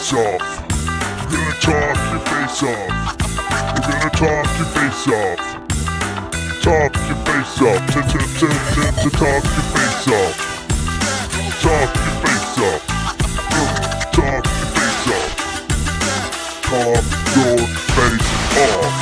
face off. We're gonna talk your face off. We're gonna talk your face off. Talk your face off. To talk your face off. Talk your face off. Talk your face off. Talk your face off.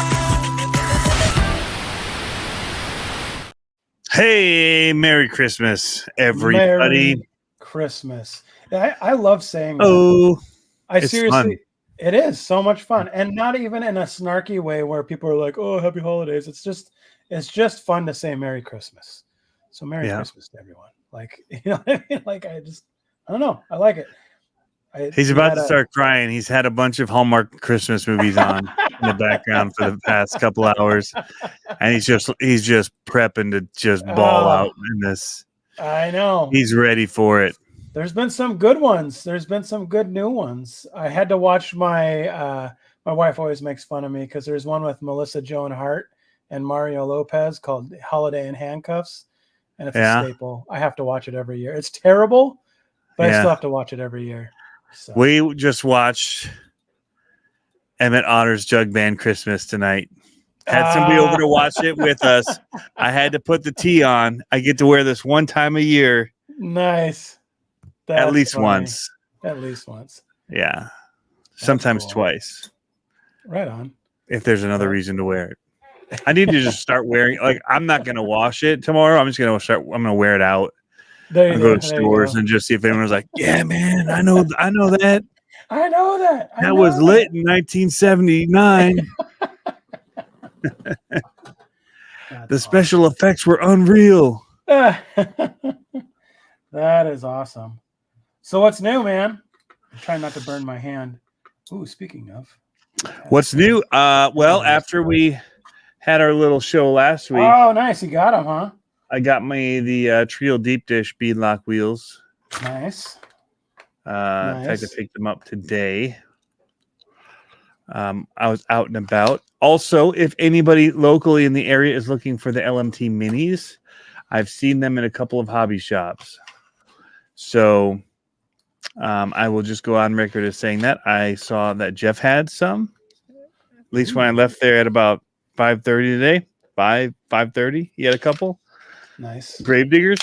Hey, Merry Christmas, everybody. Merry Christmas. I love saying that. Oh, I it's seriously, fun. it is so much fun. And not even in a snarky way where people are like, oh, happy holidays. It's just fun to say Merry Christmas. So Merry Christmas to everyone. Like, you know what I mean? Like, I don't know. I like it. He's about to start crying. He's had a bunch of Hallmark Christmas movies on in the background for the past couple hours, and he's just prepping to just ball out in this. I know. He's ready for it. There's been some good ones. There's been some good new ones. I had to watch my wife always makes fun of me because there's one with Melissa Joan Hart and Mario Lopez called Holiday in Handcuffs, and it's a staple. I have to watch it every year. It's terrible, but I still have to watch it every year. So. We just watched Emmett Otter's Jug Band Christmas tonight. Had somebody over to watch it with us. I had to put the tee on. I get to wear this one time a year. Nice. At least once. At least once. Yeah. Sometimes twice. Right on. If there's another reason to wear it. I need to just start wearing, like, I'm not going to wash it tomorrow. I'm going to wear it out. I go to stores and just see if anyone's like, yeah, man, I know that. I know that. That was lit in 1979. The special effects were unreal. That is awesome. So what's new, man? I'm trying not to burn my hand. Ooh, speaking of. What's new? Well, after we had our little show last week. Oh, nice. You got them, huh? I got me the Trio Deep Dish beadlock wheels. Nice. Tried to pick them up today. I was out and about. Also, if anybody locally in the area is looking for the LMT minis, I've seen them in a couple of hobby shops. So I will just go on record as saying that. I saw that Jeff had some. At least when I left there at about 5:30 today. 5:30. He had a couple. Nice. Gravediggers.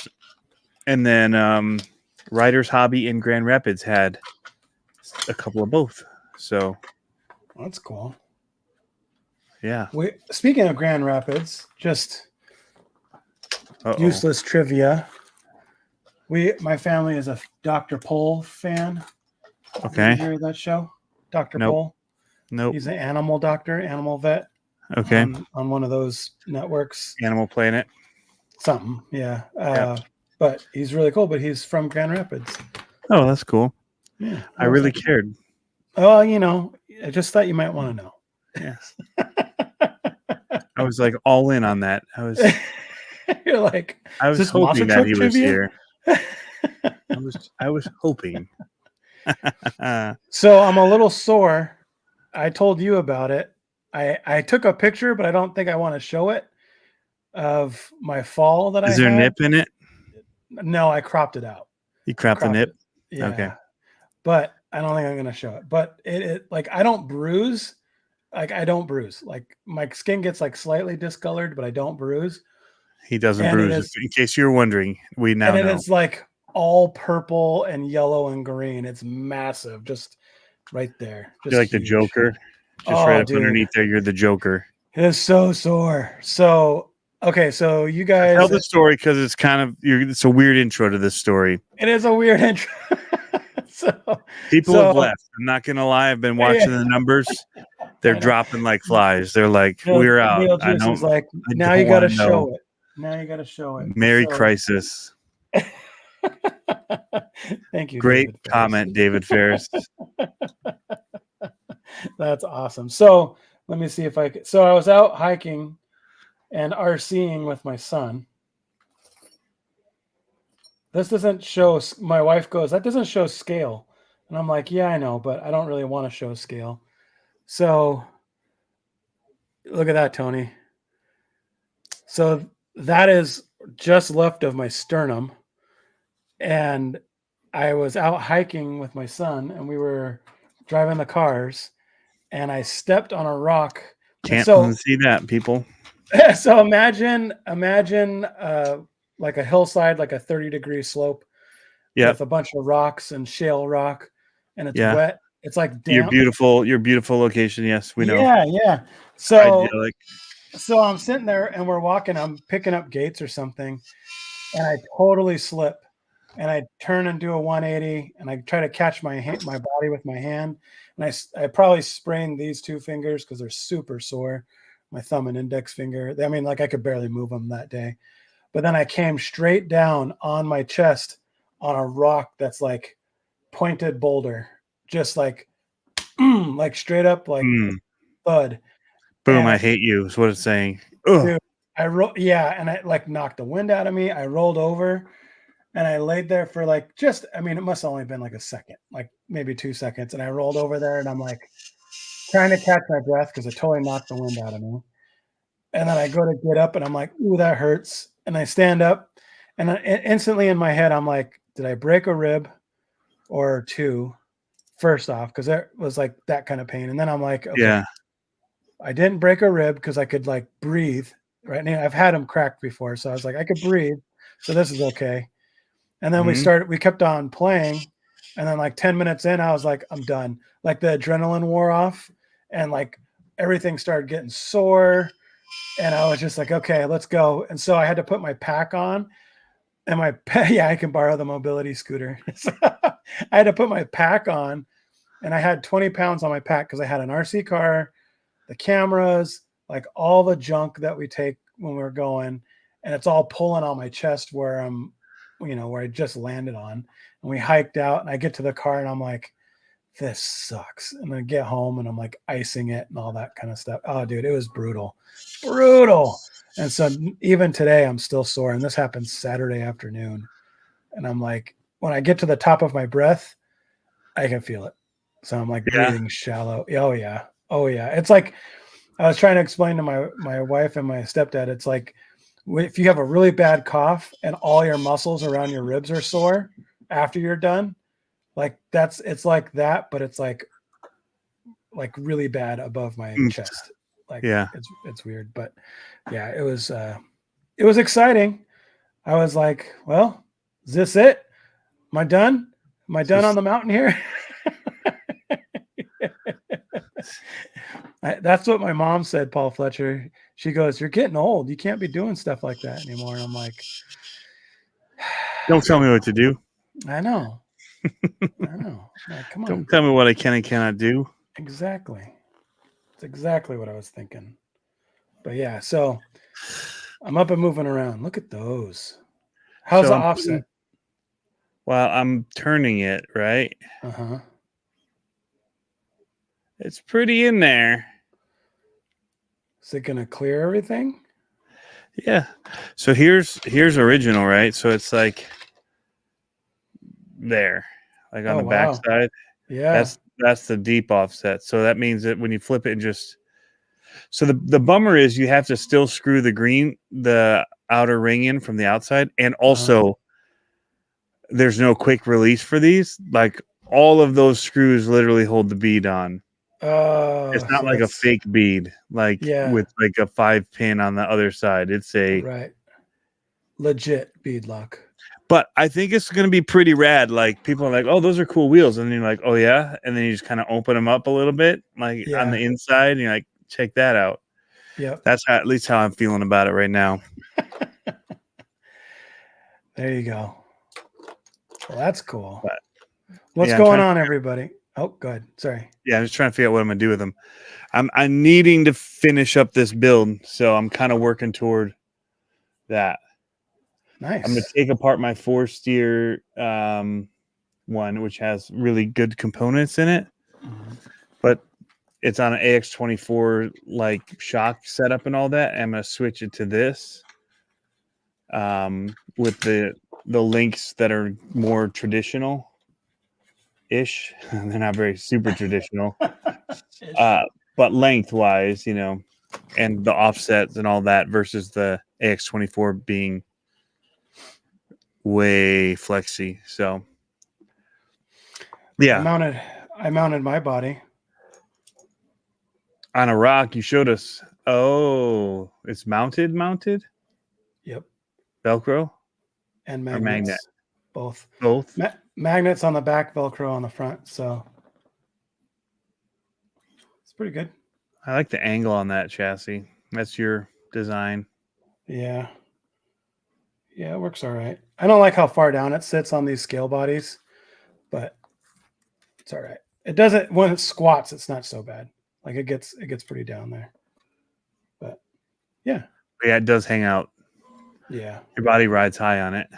And then Riders Hobby in Grand Rapids had a couple of both. So that's cool. Yeah. Speaking of Grand Rapids, just useless trivia. My family is a Dr. Pol fan. Okay. Did you hear that show? Dr. Pol? Nope. He's an animal doctor, animal vet. Okay. On one of those networks. Animal Planet. Something, yeah. But he's really cool, but he's from Grand Rapids. Oh, that's cool. Yeah. I really cared. Oh, you know, I just thought you might want to know. Yes. I was like all in on that. You're like, I was hoping that he was here. I was hoping. So I'm a little sore. I told you about it. I took a picture, but I don't think I want to show it of my fall that I had. Is there a nip in it? No, I cropped it out. You cropped the nip? Yeah. Okay. But I don't think I'm going to show it. But it like, I don't bruise. Like, I don't bruise. Like, my skin gets like slightly discolored, but I don't bruise. He doesn't bruise. In case you're wondering, we now know. And it's like all purple and yellow and green. It's massive. Just right there. Just you're like huge. The Joker. Just right up underneath there, you're the Joker. It is so sore. So, okay, so you guys tell the story because it's kind of it's a weird intro to this story. It is a weird intro. People have left. I'm not gonna lie. I've been watching the numbers. They're dropping like flies. They're like, we're out. I don't. Like, now you got to show it. Now you got to show it. Merry Crisis. Thank you. Great comment, David Ferris. That's awesome. So let me see if I could. So I was out hiking and RCing with my son. This doesn't show. My wife goes, that doesn't show scale. And I'm like, yeah, I know, but I don't really want to show scale. So look at that, Tony. So that is just left of my sternum. And I was out hiking with my son and we were driving the cars, and I stepped on a rock. Can't so, unsee that, people. So imagine like a hillside, like a 30-degree slope with a bunch of rocks and shale rock, and it's wet. It's like damp. Your beautiful location. Yes, we know. Yeah. So idyllic. So I'm sitting there and we're walking. I'm picking up gates or something, and I totally slip, and I turn and do a 180, and I try to catch my body with my hand, and I probably sprained these two fingers because they're super sore, my thumb and index finger. I mean, like I could barely move them that day. But then I came straight down on my chest on a rock that's like pointed boulder, just like like straight up like thud. Boom! I hate you is what it's saying. Dude, and I like knocked the wind out of me. I rolled over and I laid there for like it must have only been like a second, like maybe 2 seconds. And I rolled over there and I'm like trying to catch my breath because it totally knocked the wind out of me. And then I go to get up and I'm like, ooh, that hurts. And I stand up and instantly in my head, I'm like, did I break a rib or two? First off, because that was like that kind of pain. And then I'm like, okay, I didn't break a rib because I could like breathe. Right now, I've had them cracked before, so I was like, I could breathe, so this is okay. And then we kept on playing, and then like 10 minutes in, I was like, I'm done. Like the adrenaline wore off, and like everything started getting sore, and I was just like, okay, let's go. And so I had to put my pack on, and I can borrow the mobility scooter. I had to put my pack on, and I had 20 pounds on my pack because I had an RC car, the cameras, like all the junk that we take when we're going, and it's all pulling on my chest where where I just landed on. And we hiked out, and I get to the car, and I'm like, this sucks. And then I get home, and I'm like icing it and all that kind of stuff. Oh, dude, it was brutal. And so even today, I'm still sore. And this happened Saturday afternoon. And I'm like, when I get to the top of my breath, I can feel it. So I'm like breathing shallow. Oh yeah. It's like, I was trying to explain to my wife and my stepdad, it's like if you have a really bad cough and all your muscles around your ribs are sore after you're done, like it's like that, but it's like really bad above my chest. Like it's weird, but yeah, it was exciting. I was like, well, is this it? Am I done? Am I done on the mountain here? That's what my mom said, Paul Fletcher. She goes, you're getting old. You can't be doing stuff like that anymore. And I'm like, don't tell me what to do. I know. Like, come on. Don't tell me what I can and cannot do. Exactly. It's exactly what I was thinking. But yeah, so I'm up and moving around. Look at those. How's the offset? Well, I'm turning it, right? Uh-huh. It's pretty in there. Is it gonna clear everything? Yeah. So here's original, right? So it's like there, like on the back side. Yeah. That's the deep offset. So that means that when you flip it and so the bummer is you have to still screw the outer ring in from the outside, and also there's no quick release for these. Like all of those screws literally hold the bead on. It's not like a fake bead, with like a 5-pin on the other side. It's a legit bead lock. But I think it's going to be pretty rad. Like people are like, "Oh, those are cool wheels," and then you're like, "Oh yeah," and then you just kind of open them up a little bit, like on the inside, and you're like, "Check that out." Yeah, that's at least how I'm feeling about it right now. There you go. Well, that's cool. But, what's going on, everybody? Oh, go ahead. Sorry. Yeah, I'm just trying to figure out what I'm gonna do with them. I'm needing to finish up this build, so I'm kind of working toward that. Nice. I'm gonna take apart my 4-steer one, which has really good components in it, but it's on an AX24 like shock setup and all that. I'm gonna switch it to this with the links that are more traditional ish. They're not very super traditional, but lengthwise, and the offsets and all that versus the AX24 being way flexy. So yeah, I mounted my body on a rock. You showed us. Oh, it's mounted. Yep. Velcro And or magnets. magnet. Both. Both. Magnets on the back, Velcro on the front. So it's pretty good. I like the angle on that chassis. That's your design. Yeah. Yeah, it works all right. I don't like how far down it sits on these scale bodies, but it's all right. It doesn't, when it squats, it's not so bad. Like it gets pretty down there. But yeah. Yeah, it does hang out. Yeah. Your body rides high on it.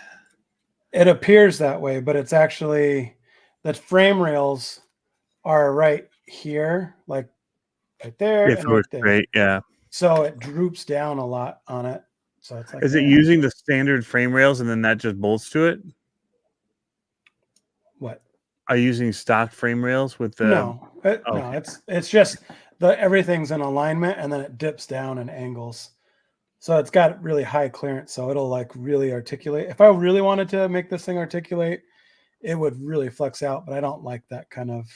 It appears that way, but it's actually the frame rails are right here, like right there and right there. Straight, yeah. So it droops down a lot on it. So it's like, is it using the standard frame rails and then that just bolts to it? What? Are you using stock frame rails with the? No, it's just everything's in alignment and then it dips down and angles. So it's got really high clearance. So it'll like really articulate. If I really wanted to make this thing articulate, it would really flex out, but I don't like that kind of.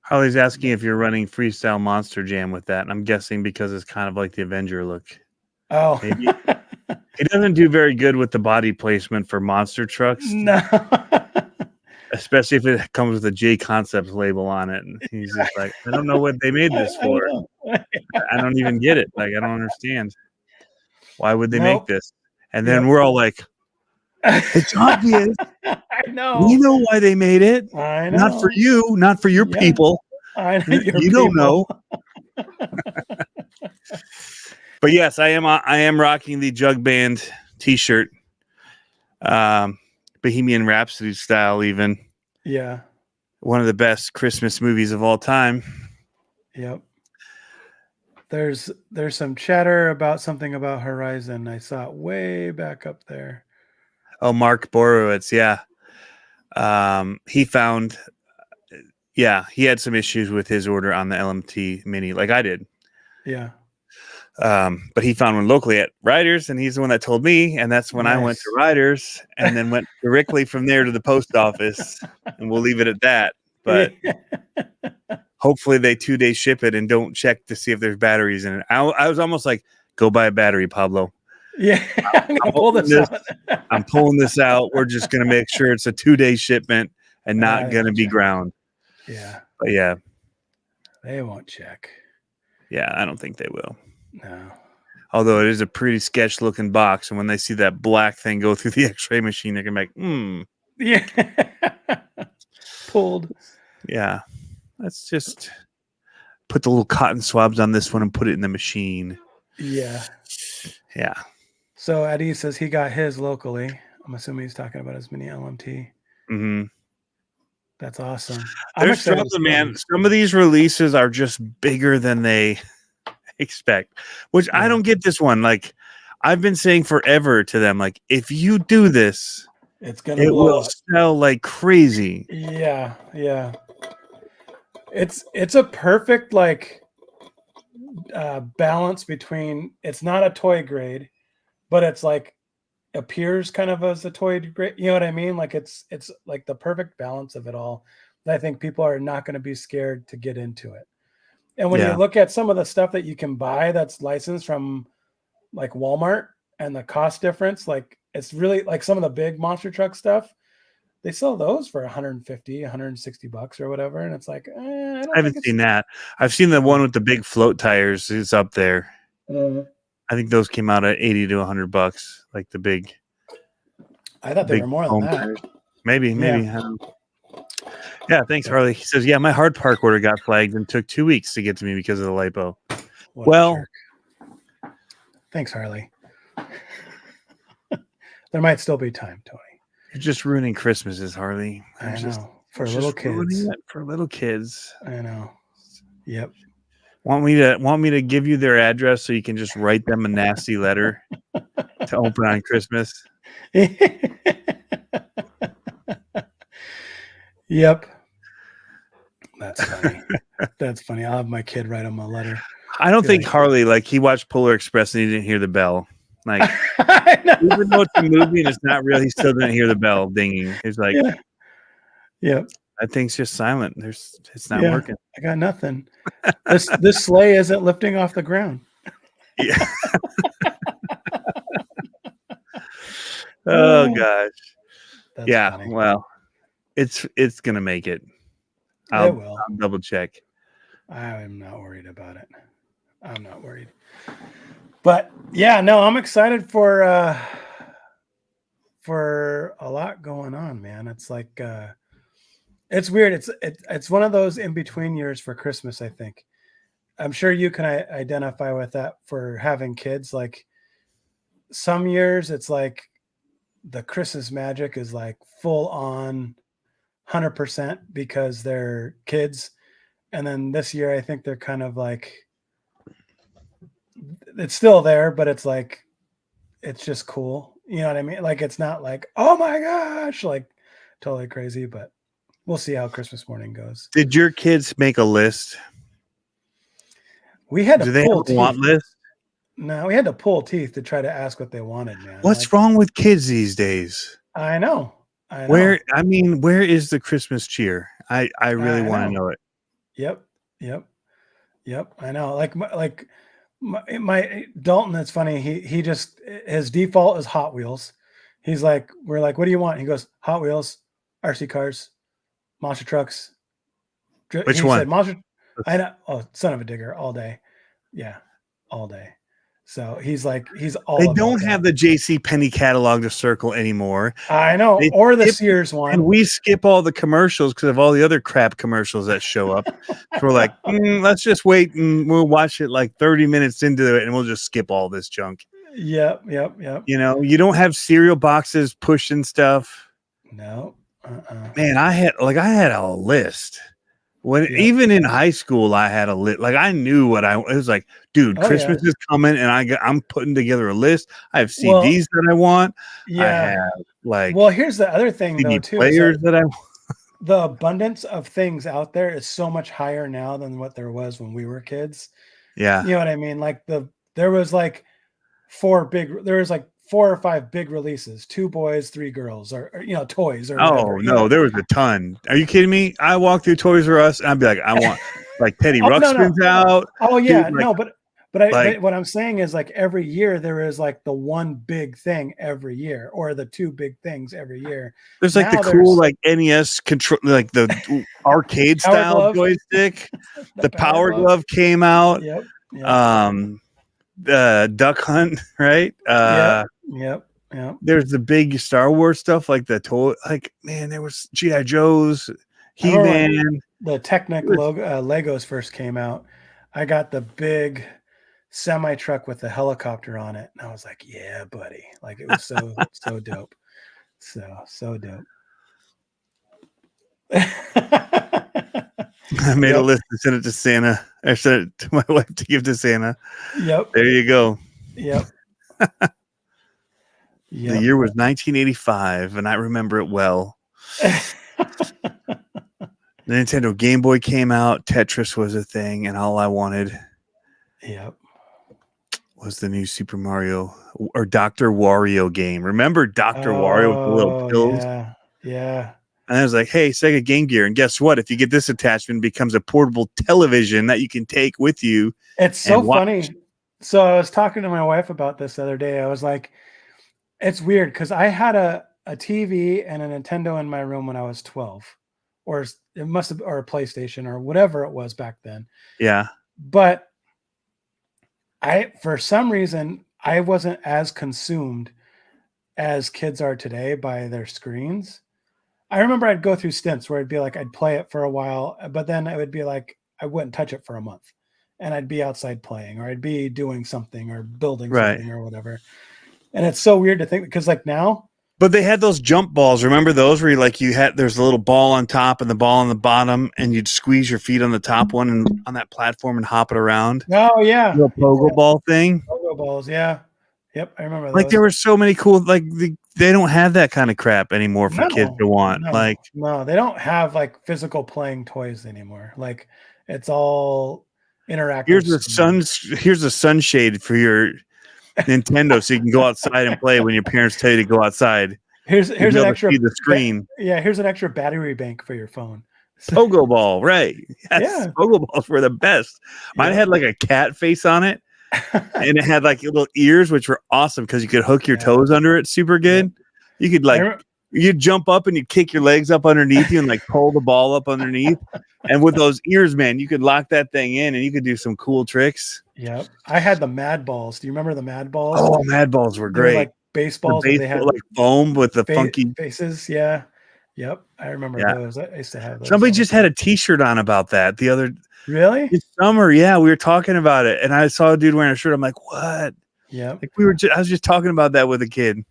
Harley's asking if you're running Freestyle Monster Jam with that. And I'm guessing because it's kind of like the Avenger look. Oh, maybe. He doesn't do very good with the body placement for monster trucks. No. Especially if it comes with a J Concepts label on it. And he's just like, I don't know what they made this for. I don't even get it. Like, I don't understand. Why would they make this? And then we're all like, it's obvious. I know. We know why they made it. I know. Not for you, not for your people. I know you don't know. But yes, I am rocking the Jug Band t-shirt. Bohemian Rhapsody style, even. Yeah. One of the best Christmas movies of all time. Yep. There's some chatter about something about Horizon. I saw it way back up there. Oh, Mark Borowitz, yeah. He found, he had some issues with his order on the LMT Mini, like I did. Yeah. But he found one locally at Riders, and he's the one that told me, and that's when I went to Riders, and then went directly from there to the post office, and we'll leave it at that. But hopefully they 2-day ship it and don't check to see if there's batteries in it. I was almost like, go buy a battery, Pablo. Yeah, I'm pulling this out. We're just going to make sure it's a 2-day shipment and not going to be ground. Yeah. But yeah. They won't check. Yeah, I don't think they will. No. Although it is a pretty sketch looking box. And when they see that black thing go through the x-ray machine, they're going to be like, Yeah. Pulled. Yeah. Let's just put the little cotton swabs on this one and put it in the machine. Yeah. Yeah. So Eddie says he got his locally. I'm assuming he's talking about his mini LMT. Mm-hmm. That's awesome. There's something, man. Some of these releases are just bigger than they expect, which I don't get this one. Like, I've been saying forever to them, like, if you do this, it will sell like crazy. Yeah. Yeah. It's a perfect like balance between, it's not a toy grade, but it's like appears kind of as a toy grade. You know what I mean? Like it's like the perfect balance of it all. I think people are not going to be scared to get into it. And when you look at some of the stuff that you can buy that's licensed from like Walmart and the cost difference, like it's really like some of the big monster truck stuff, they sell those for $150, $160 or whatever. And it's like, I haven't seen that. I've seen the one with the big float tires is up there. I think those came out at $80 to $100, like the big. I thought they were more than that. Tires. Maybe. Yeah, thanks, Harley. He says, my hard park order got flagged and took 2 weeks to get to me because of the LiPo. Thanks, Harley. There might still be time, Tony. You're just ruining Christmases, Harley. I know. For little kids. For little kids. I know. Yep. Want me to give you their address so you can just write them a nasty letter to open on Christmas? Yep. That's funny. That's funny. I'll have my kid write him a letter. I don't think Harley, like, he watched Polar Express and he didn't hear the bell. Like, even though it's a movie and it's not real, he still didn't hear the bell dinging. He's like, yeah. That thing's just silent. It's not working. I got nothing. This sleigh isn't lifting off the ground. Yeah. Oh gosh. That's funny. Well, it's gonna make it. It will. I'll double check. I'm not worried about it. I'm not worried. But yeah, no, I'm excited for a lot going on, man. It's like it's weird. It's one of those in between years for Christmas, I think. I'm sure you can identify with that for having kids. Like some years it's like the Christmas magic is like full on 100% because they're kids. And then this year, I think they're kind of like, it's still there, but it's like, it's just cool. You know what I mean? Like, it's not like, oh my gosh, like totally crazy, but we'll see how Christmas morning goes. Did your kids make a list? We had to Do they pull have a want teeth. list? No, we had to pull teeth to try to ask what they wanted, man. What's wrong with kids these days? I know. Where is the Christmas cheer? I really want to know it. Yep. I know. Like my Dalton, it's funny. He just, his default is Hot Wheels. He's like, we're like, what do you want? He goes, Hot Wheels, RC cars, monster trucks. Which one? Said, monster. I know. Oh, son of a digger, all day. Yeah, all day. So he's all. They don't have the J.C. Penney catalog to circle anymore. I know, or the Sears one. And we skip all the commercials because of all the other crap commercials that show up. So we're like, let's just wait and we'll watch it like 30 minutes into it, and we'll just skip all this junk. Yep. You know, you don't have cereal boxes pushing stuff. No. Man, I had a list. Even in high school, I had a list. Like I knew what it was like, dude, Christmas is coming and I'm putting together a list. I have CDs that I want. Yeah. I have here's the other thing CD though, too. Players that I want. The abundance of things out there is so much higher now than what there was when we were kids. Yeah. You know what I mean? Like there was like 4 or 5 big releases, 2 boys, 3 girls, or toys or whatever. Oh no, there was a ton. Are you kidding me? I walk through Toys R Us and I'd be like, I want like Teddy Ruxpin's out. Oh yeah, dude, like, but what I'm saying is like every year there is like the one big thing every year, or the 2 big things every year. There's like the cool like NES control, like the arcade style joystick. The Power Glove came out. Yep. Duck Hunt, right? Yep. There's the big Star Wars stuff, like the toy. Like, man, there was G.I. Joe's, He-Man. The Technic Legos first came out. I got the big semi truck with the helicopter on it, and I was like, "Yeah, buddy!" Like it was so so dope, so dope. I made a list and sent it to Santa. I sent it to my wife to give to Santa. Yep. There you go. Yep. The year was 1985, and I remember it well. The Nintendo Game Boy came out. Tetris was a thing, and all I wanted was the new Super Mario or Dr. Wario game. Remember Dr. Wario with the little pills? Yeah. And I was like, hey, Sega Game Gear. And guess what? If you get this attachment, it becomes a portable television that you can take with you. It's so funny. So I was talking to my wife about this the other day. I was like, it's weird because I had a TV and a Nintendo in my room when I was 12. Or it must have, or a PlayStation or whatever it was back then. Yeah. But for some reason, I wasn't as consumed as kids are today by their screens. I remember I'd go through stints where it'd be like, I'd play it for a while, but then it would be like, I wouldn't touch it for a month and I'd be outside playing, or I'd be doing something or building something or whatever. And it's so weird to think, because like now, but they had those jump balls. Remember those where there's a little ball on top and the ball on the bottom, and you'd squeeze your feet on the top one and on that platform and hop it around. Oh yeah. The pogo ball thing. Pogo balls. Yeah. Yep. I remember those. Like there were so many cool, like they don't have that kind of crap anymore for kids to want. No, they don't have like physical playing toys anymore. Like it's all interactive. Here's a sunshade for your Nintendo, so you can go outside and play when your parents tell you to go outside. Here's an extra see the screen. Here's an extra battery bank for your phone. Pogo ball, right? Yes, Yeah. pogo balls were the best. Mine had like a cat face on it, and it had like little ears, which were awesome because you could hook your toes under it super good. You could you'd jump up and you'd kick your legs up underneath you and like pull the ball up underneath. And with those ears, man, you could lock that thing in and you could do some cool tricks. Yep. I had the Mad Balls. Do you remember the Mad Balls? Oh, Mad Balls were They were great. like baseballs, but they had like foam with the funky faces. Yeah. Yep. I remember those. I used to have those. Somebody just had a t-shirt on about that the other Really? summer. Yeah, we were talking about it, and I saw a dude wearing a shirt. I'm like, what? Yeah. Like I was just talking about that with a kid.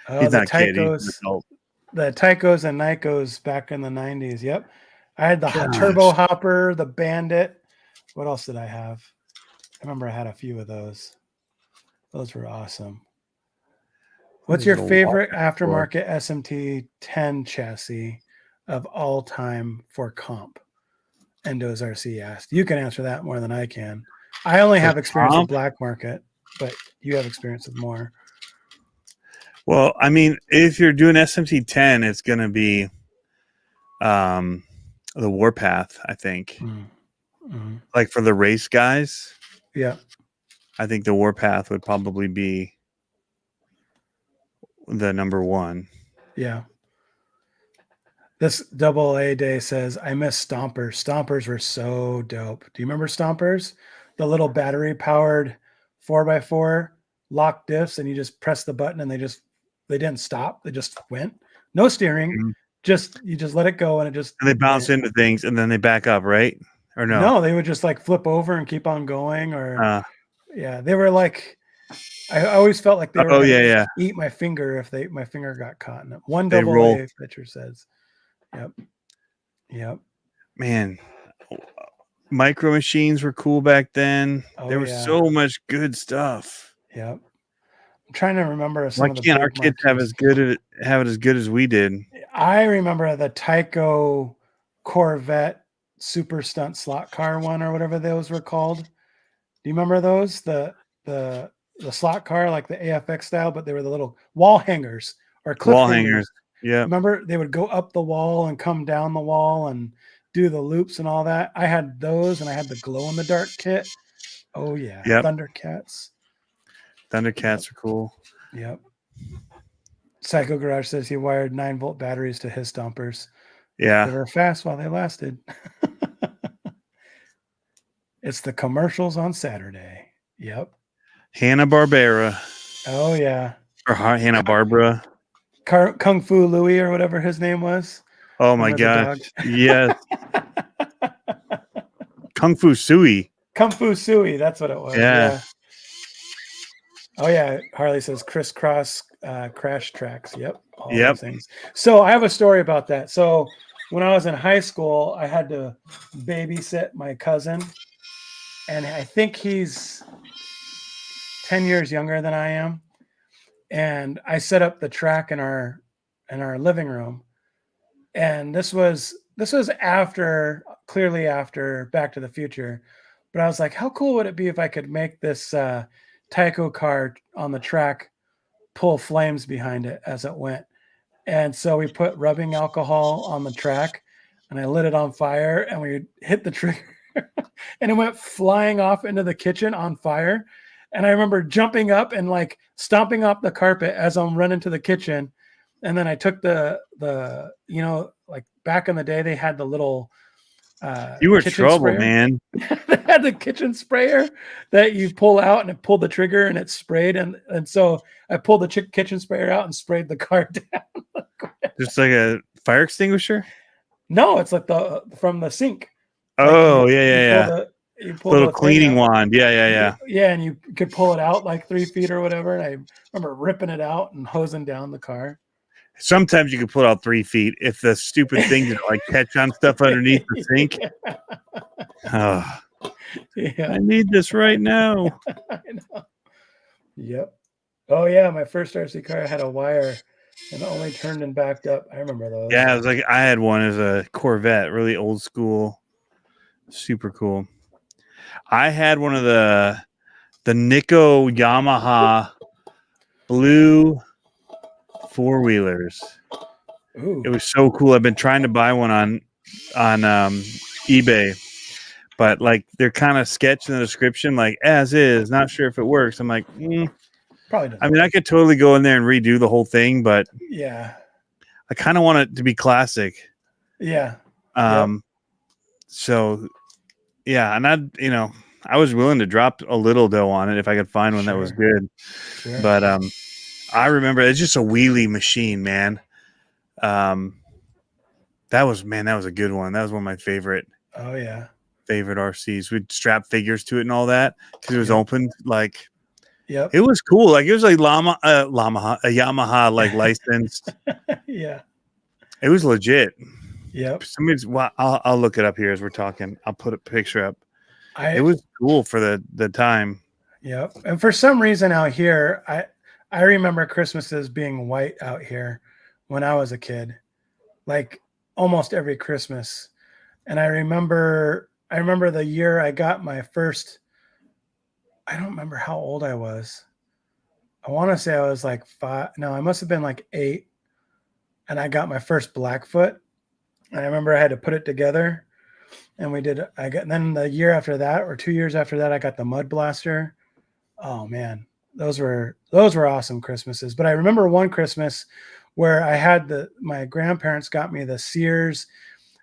Oh, he's the not a kid. He's an adult. The Tychos and Nikos back in the 90s. Yep. I had the Turbo Hopper, the Bandit. What else did I have? I remember I had a few of those. Those were awesome. What's your favorite aftermarket SMT 10 chassis of all time for comp? Endo's RC asked. You can answer that more than I can. I only have experience with black market, but you have experience with more. Well, I mean, if you're doing SMT 10, it's going to be the Warpath, I think. Mm-hmm. Like for the race guys. Yeah. I think the Warpath would probably be the number one. Yeah. This AA day says, I miss Stompers. Stompers were so dope. Do you remember Stompers? The little battery powered 4x4 lock diffs, and you just press the button and they didn't stop. They just went. No steering. Mm-hmm. You just let it go and they bounce into things and then they back up, right? Or no? No, they would just like flip over and keep on going. Or they were like, I always felt like they were eat my finger if my finger got caught in it. One AA picture says. Yep. Man, Micro Machines were cool back then. There was so much good stuff. Yep. I'm trying to remember some of the can't our kids have it as good as we did? I remember the Tyco Corvette Super Stunt slot car one or whatever those were called. Do you remember those? The slot car, like the AFX style, but they were the little wall hangers or cliff hangers. Yeah. Remember they would go up the wall and come down the wall and do the loops and all that. I had those and I had the glow in the dark kit. Oh yeah. Yep. Thundercats are cool. Yep. Psycho Garage says he wired 9-volt batteries to his Stompers. Yeah. They were fast while they lasted. It's the commercials on Saturday. Yep. Hanna-Barbera. Oh yeah. Or Hanna-Barbera. Kung Fu Louie or whatever his name was. Oh my gosh. Yes. Kung Fu Sui. Kung Fu Sui, that's what it was. Yeah. Oh yeah. Harley says crisscross crash tracks. Yep. All those things. So I have a story about that. So when I was in high school, I had to babysit my cousin, and I think he's 10 years younger than I am. And I set up the track in our living room. And this was clearly after Back to the Future. But I was like, how cool would it be if I could make this Tyco car on the track pull flames behind it as it went? And so we put rubbing alcohol on the track, and I lit it on fire, and we hit the trigger, and it went flying off into the kitchen on fire. And I remember jumping up and like stomping off the carpet as I'm running to the kitchen. And then I took the like back in the day, they had the little you were trouble, sprayer. Man. They had the kitchen sprayer that you pull out and it pulled the trigger and it sprayed. And so I pulled the kitchen sprayer out and sprayed the car down. Just like a fire extinguisher? No, it's like from the sink. Oh, like you pull little cleaning wand. Yeah. Yeah, and you could pull it out like 3 feet or whatever. And I remember ripping it out and hosing down the car. Sometimes you can pull out 3 feet if the stupid thing didn't like catch on stuff underneath the sink. Oh, I need this right now. I know. Yep. Oh yeah, my first RC car had a wire and only turned and backed up. I remember those. Yeah, it was like I had one as a Corvette, really old school, super cool. I had one of the Nikko Yamaha blue 4-wheelers. Ooh. It was so cool. I've been trying to buy one on eBay, but like they're kind of sketch in the description, like as is, not sure if it works. I'm like, Probably doesn't. I mean, I could totally go in there and redo the whole thing, but yeah, I kind of want it to be classic. yeah. So yeah, and I was willing to drop a little dough on it if I could find one that was good. Sure. But I remember it's just a wheelie machine, man. That was a good one. That was one of my favorite. Oh yeah. Favorite RCs. We'd strap figures to it and all that because it was open. Like, it was cool. Like it was like a Yamaha like licensed. Yeah. It was legit. Yep. I'll look it up here as we're talking. I'll put a picture up. It was cool for the time. Yep. And for some reason out here, I remember Christmases being white out here when I was a kid, like almost every Christmas. And I remember the year I got my first, I don't remember how old I was. I want to say I was like 5. No, I must have been like 8. And I got my first Blackfoot. And I remember I had to put it together. And then the year after that, or 2 years after that, I got the Mud Blaster. Oh man, those were awesome Christmases. But I remember one Christmas where I had my grandparents got me the Sears.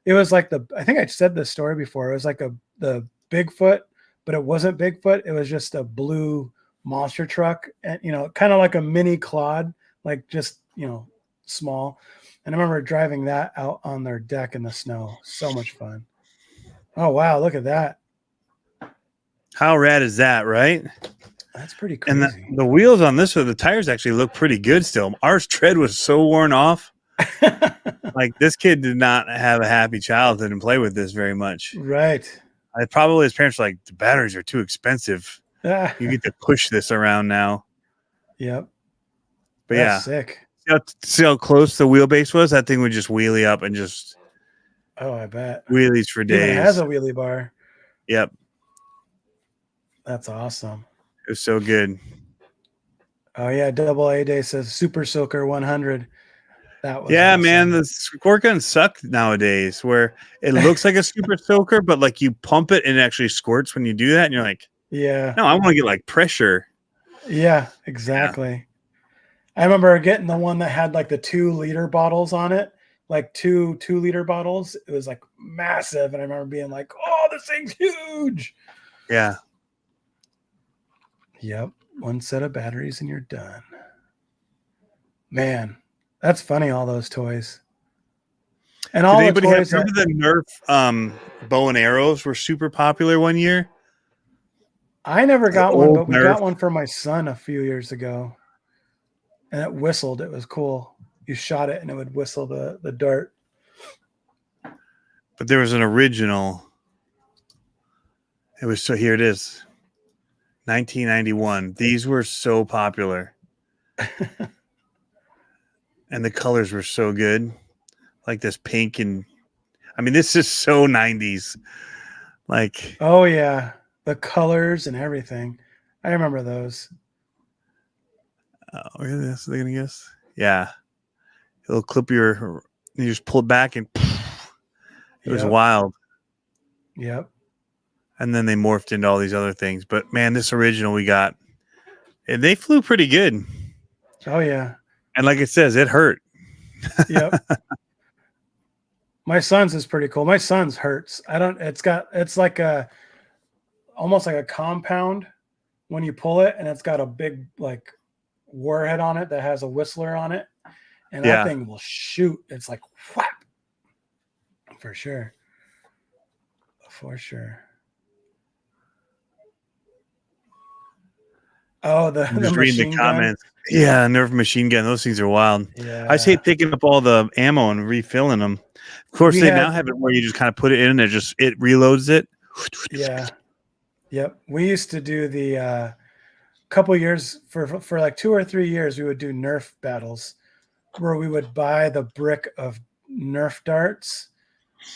It was like I think I said this story before. It was like the Bigfoot, but it wasn't Bigfoot. It was just a blue monster truck, and kind of like a mini Claude, like just small. And I remember driving that out on their deck in the snow. So much fun. Oh wow, look at that. How rad is that, right? That's pretty crazy. And the wheels on this one, the tires actually look pretty good still. Our tread was so worn off. Like this kid did not have a happy childhood and play with this very much. Right. Probably his parents were like, the batteries are too expensive. You get to push this around now. Yep. But That's sick. See how close the wheelbase was? That thing would just wheelie up and just. Oh, I bet. Wheelies for days. It has a wheelie bar. Yep. That's awesome. It was so good. Oh yeah, Double A Day says Super Soaker 100. That was awesome. Man. The squirt guns suck nowadays. Where it looks like a Super Soaker, but like you pump it and it actually squirts when you do that, and you're like, yeah, no, I want to get like pressure. Yeah, exactly. Yeah. I remember getting the one that had like the 2-liter bottles on it, like two 2-liter bottles. It was like massive, and I remember being like, "Oh, this thing's huge." Yeah. Yep. One set of batteries and you're done. Man, that's funny, all those toys. And all the toys. Remember the Nerf bow and arrows were super popular one year? I never got one, but we got one for my son a few years ago. And it whistled. It was cool. You shot it and it would whistle the dart. But there was an original. Here it is. 1991. These were so popular. And the colors were so good. Like this pink and this is so 90s. Like, oh yeah, the colors and everything. I remember those. Look at this. They're gonna guess. Yeah. It'll clip you just pull it back and it was wild. Yep. And then they morphed into all these other things. But man, this original we got, they flew pretty good. Oh yeah. And like it says, it hurt. Yep. My son's is pretty cool. My son's hurts. It's like almost like a compound when you pull it, and it's got a big like warhead on it that has a whistler on it. And that thing will shoot. It's like whap. For sure. For sure. Oh, the reading the comments. Gun. Yeah, Nerf machine gun. Those things are wild. Yeah. I just hate picking up all the ammo and refilling them. Of course, now have it where you just kind of put it in and it reloads it. Yeah. Yep. We used to do the couple years for like 2 or 3 years, we would do Nerf battles where we would buy the brick of Nerf darts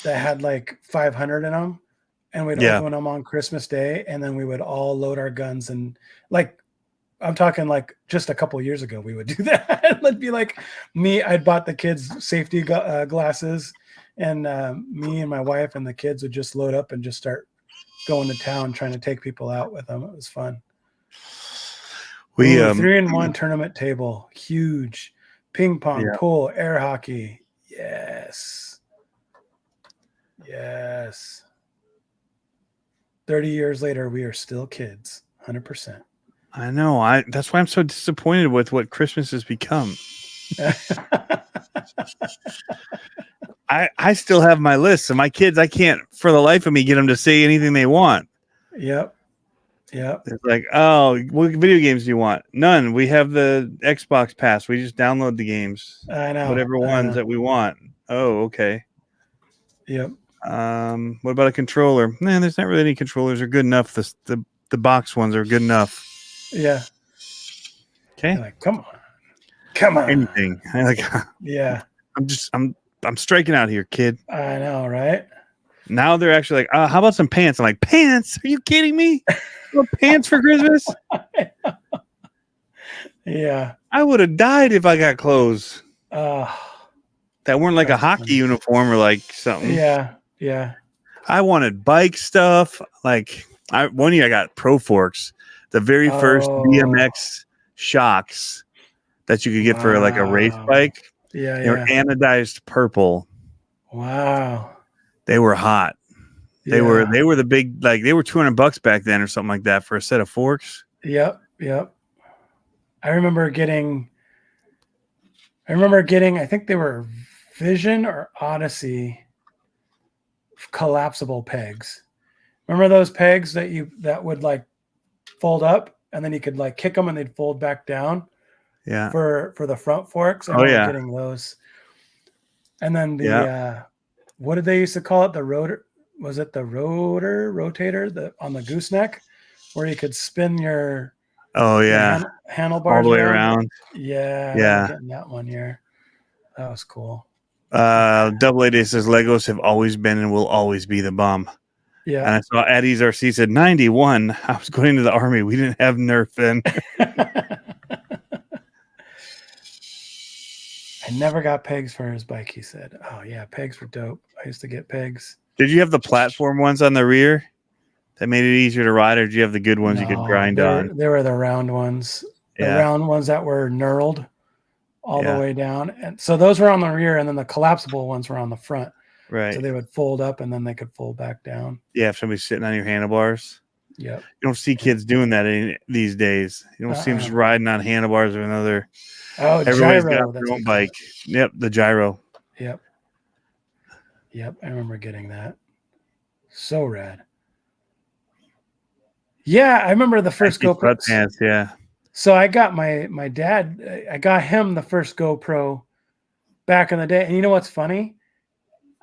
that had like 500 in them, and we'd open them on Christmas Day, and then we would all load our guns. And like, I'm talking like just a couple years ago, we would do that. It'd be like me. I'd bought the kids safety glasses, and me and my wife and the kids would just load up and just start going to town trying to take people out with them. It was fun. We 3-in-1 tournament table, huge. Ping pong, Yeah. pool, air hockey. Yes. 30 years later, we are still kids, 100%. I know. That's why I'm so disappointed with what Christmas has become. I still have my list, and my kids, I can't for the life of me get them to say anything they want. Yep. It's like, oh, what video games do you want? None. We have the Xbox Pass. We just download the games. I know. Whatever ones that we want. Oh, okay. Yep. What about a controller? Man, there's not really any controllers are good enough. The box ones are good enough. Yeah. Okay. Like, come on. Anything. Yeah. I'm striking out here, kid. I know, right? Now they're actually like, how about some pants? I'm like, pants? Are you kidding me? Pants for Christmas? Yeah. I would have died if I got clothes That weren't like a hockey funny. uniform or like something. Yeah. I wanted bike stuff. Like one year I got Pro Forks, the very first BMX shocks that you could get for like a race bike. Yeah. They were anodized purple. Wow. They were hot. They were the big, like they were $200 back then or something like that for a set of forks. Yep. I remember getting, I think they were Vision or Odyssey collapsible pegs. Remember those pegs that would like fold up and then you could like kick them and they'd fold back down? Yeah. For the front forks. I remember getting those. And then what did they used to call it? The rotor. Was it the rotator on the gooseneck where you could spin your handlebars all the way around? Yeah. Getting that one year. That was cool. Double A says Legos have always been and will always be the bomb. Yeah. And I saw Addie's RC said 91. I was going to the army. We didn't have Nerf then. I never got pegs for his bike, he said. Oh, yeah, pegs were dope. I used to get pegs. Did you have the platform ones on the rear that made it easier to ride, or did you have the good ones you could grind on? They were the round ones. The round ones that were knurled all the way down. And so those were on the rear, and then the collapsible ones were on the front. Right. So they would fold up, and then they could fold back down. Yeah, if somebody's sitting on your handlebars. Yep. You don't see kids doing that these days. You don't see them just riding on handlebars or another. Oh, everybody's gyro. got their own bike. Yep, the gyro. Yep. I remember getting that. So rad. Yeah, I remember the first GoPro. Pants, yeah. So I got my dad. I got him the first GoPro back in the day. And you know what's funny?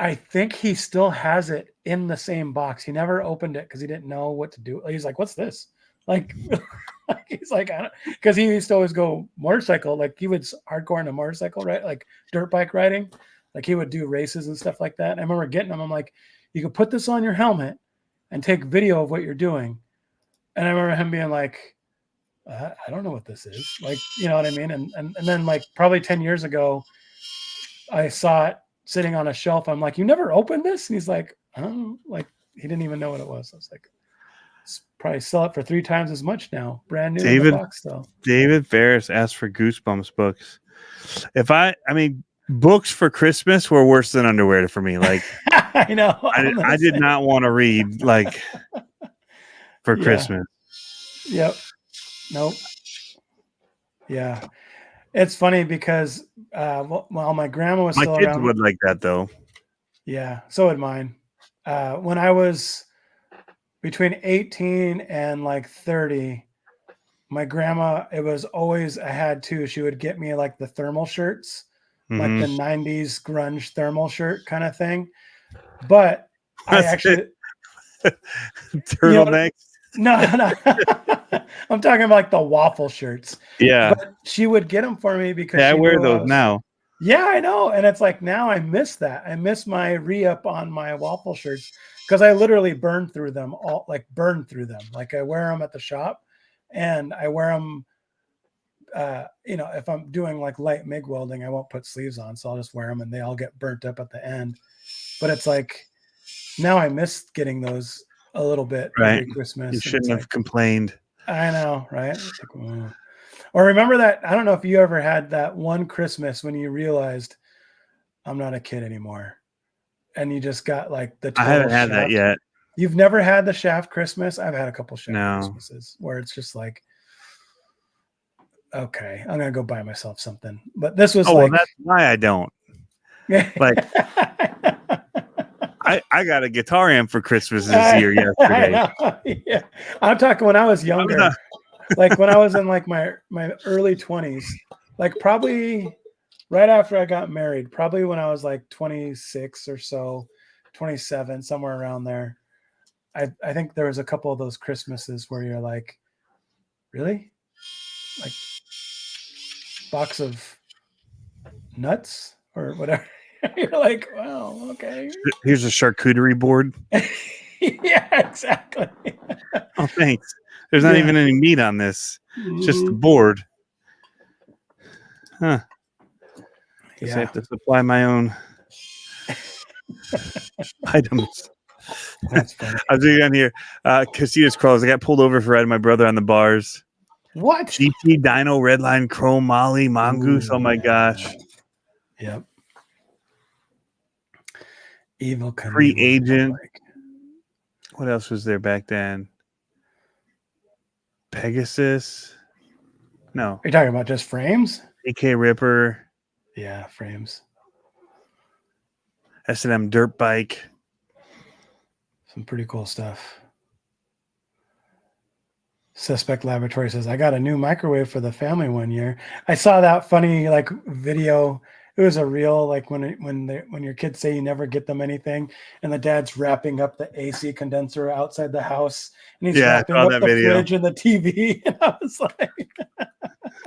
I think he still has it in the same box. He never opened it because he didn't know what to do. He's like, "What's this?" Like, he's like, "I don't," because he used to always go motorcycle. Like he was hardcore into motorcycle, right? Like dirt bike riding. Like he would do races and stuff like that. And I remember getting him. I'm like, "You could put this on your helmet and take video of what you're doing." And I remember him being like, "I don't know what this is." Like, you know what I mean? And then like probably 10 years ago, I saw it sitting on a shelf. I'm like, "You never opened this?" And he's like, "I don't know." Like he didn't even know what it was. I was like, probably sell it for 3 times as much now. Brand new in the box though. David Ferris asked for Goosebumps books. I mean, books for Christmas were worse than underwear for me. Like I know. I did not want to read like for Christmas. Yep. Nope. Yeah. It's funny because while my grandma was still around. My kids would like that though. Yeah, so would mine. When I was between 18 and like 30, my grandma, it was always I had to. She would get me like the thermal shirts, like the 90s grunge thermal shirt kind of thing. But I actually turtlenecks. No. I'm talking about like the waffle shirts. Yeah. But she would get them for me because I wear those now. Yeah, I know. And it's like now I miss that. I miss my re-up on my waffle shirts because I literally burned through them all, like burned through them. Like I wear them at the shop and I wear them, if I'm doing like light MIG welding, I won't put sleeves on. So I'll just wear them and they all get burnt up at the end. but it's like now I miss getting those a little bit Right. every Christmas. You shouldn't have complained. I know, right? It's like, oh. Or remember that, I don't know if you ever had that one Christmas when you realized I'm not a kid anymore. And you just got like the total I haven't had Shaft. that yet. You've never had the Shaft Christmas? I've had a couple Shaft No. Christmases where it's just like, okay, I'm gonna go buy myself something. But this was well, that's why I don't. Like I got a guitar amp for Christmas this year yesterday. Yeah. I'm talking when I was younger. Like when I was in like my early 20s, like probably right after I got married, probably when I was like 26 or so, 27, somewhere around there. I think there was a couple of those Christmases where you're like, really? Like box of nuts or whatever. You're like, well, okay. Here's a charcuterie board. Yeah, exactly. Oh, thanks. There's not even any meat on this. It's just the board. Huh. Guess I have to supply my own items. That's funny. I was doing on here. Casitas Crawlers. I got pulled over for riding my brother on the bars. What? GT, Dino, Redline, Chrome, Molly, Mongoose. Oh my gosh. Yep. Evil Free Agent. What else was there back then? Pegasus. No. Are you talking about just frames? AK Ripper. Yeah, frames. S&M Dirt Bike. Some pretty cool stuff. Suspect Laboratory says, I got a new microwave for the family one year. I saw that funny like video. It was a reel, like when your kids say you never get them anything, and the dad's wrapping up the AC condenser outside the house, and he's wrapping up the fridge and the TV. And I was like,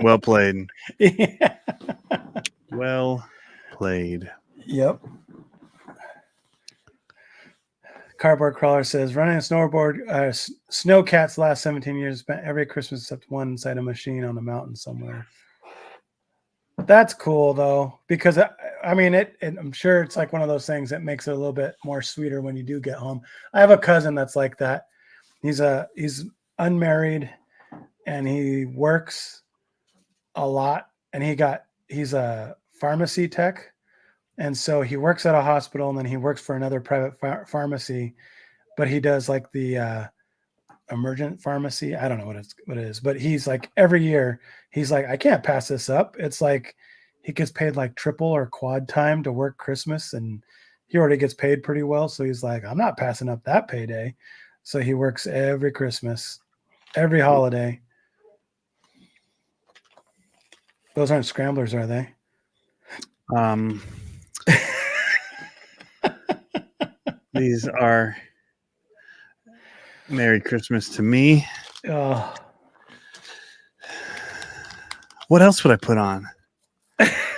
well played. Yeah. Well played. Yep. Cardboard Crawler says, running a snowboard, Snowcats last 17 years, spent every Christmas except one inside a machine on a mountain somewhere. That's cool though, because I mean, I'm sure it's like one of those things that makes it a little bit more sweeter when you do get home. I have a cousin that's like that. He's unmarried and he works a lot, and he's a pharmacy tech. And so he works at a hospital, and then he works for another private pharmacy, but he does like the emergent pharmacy. I don't know what it is, but he's like every year he's like, I can't pass this up. It's like he gets paid like triple or quad time to work Christmas, and he already gets paid pretty well. So he's like, I'm not passing up that payday. So he works every Christmas, every holiday. Those aren't scramblers, are they? These are Merry Christmas to me. Oh. What else would I put on?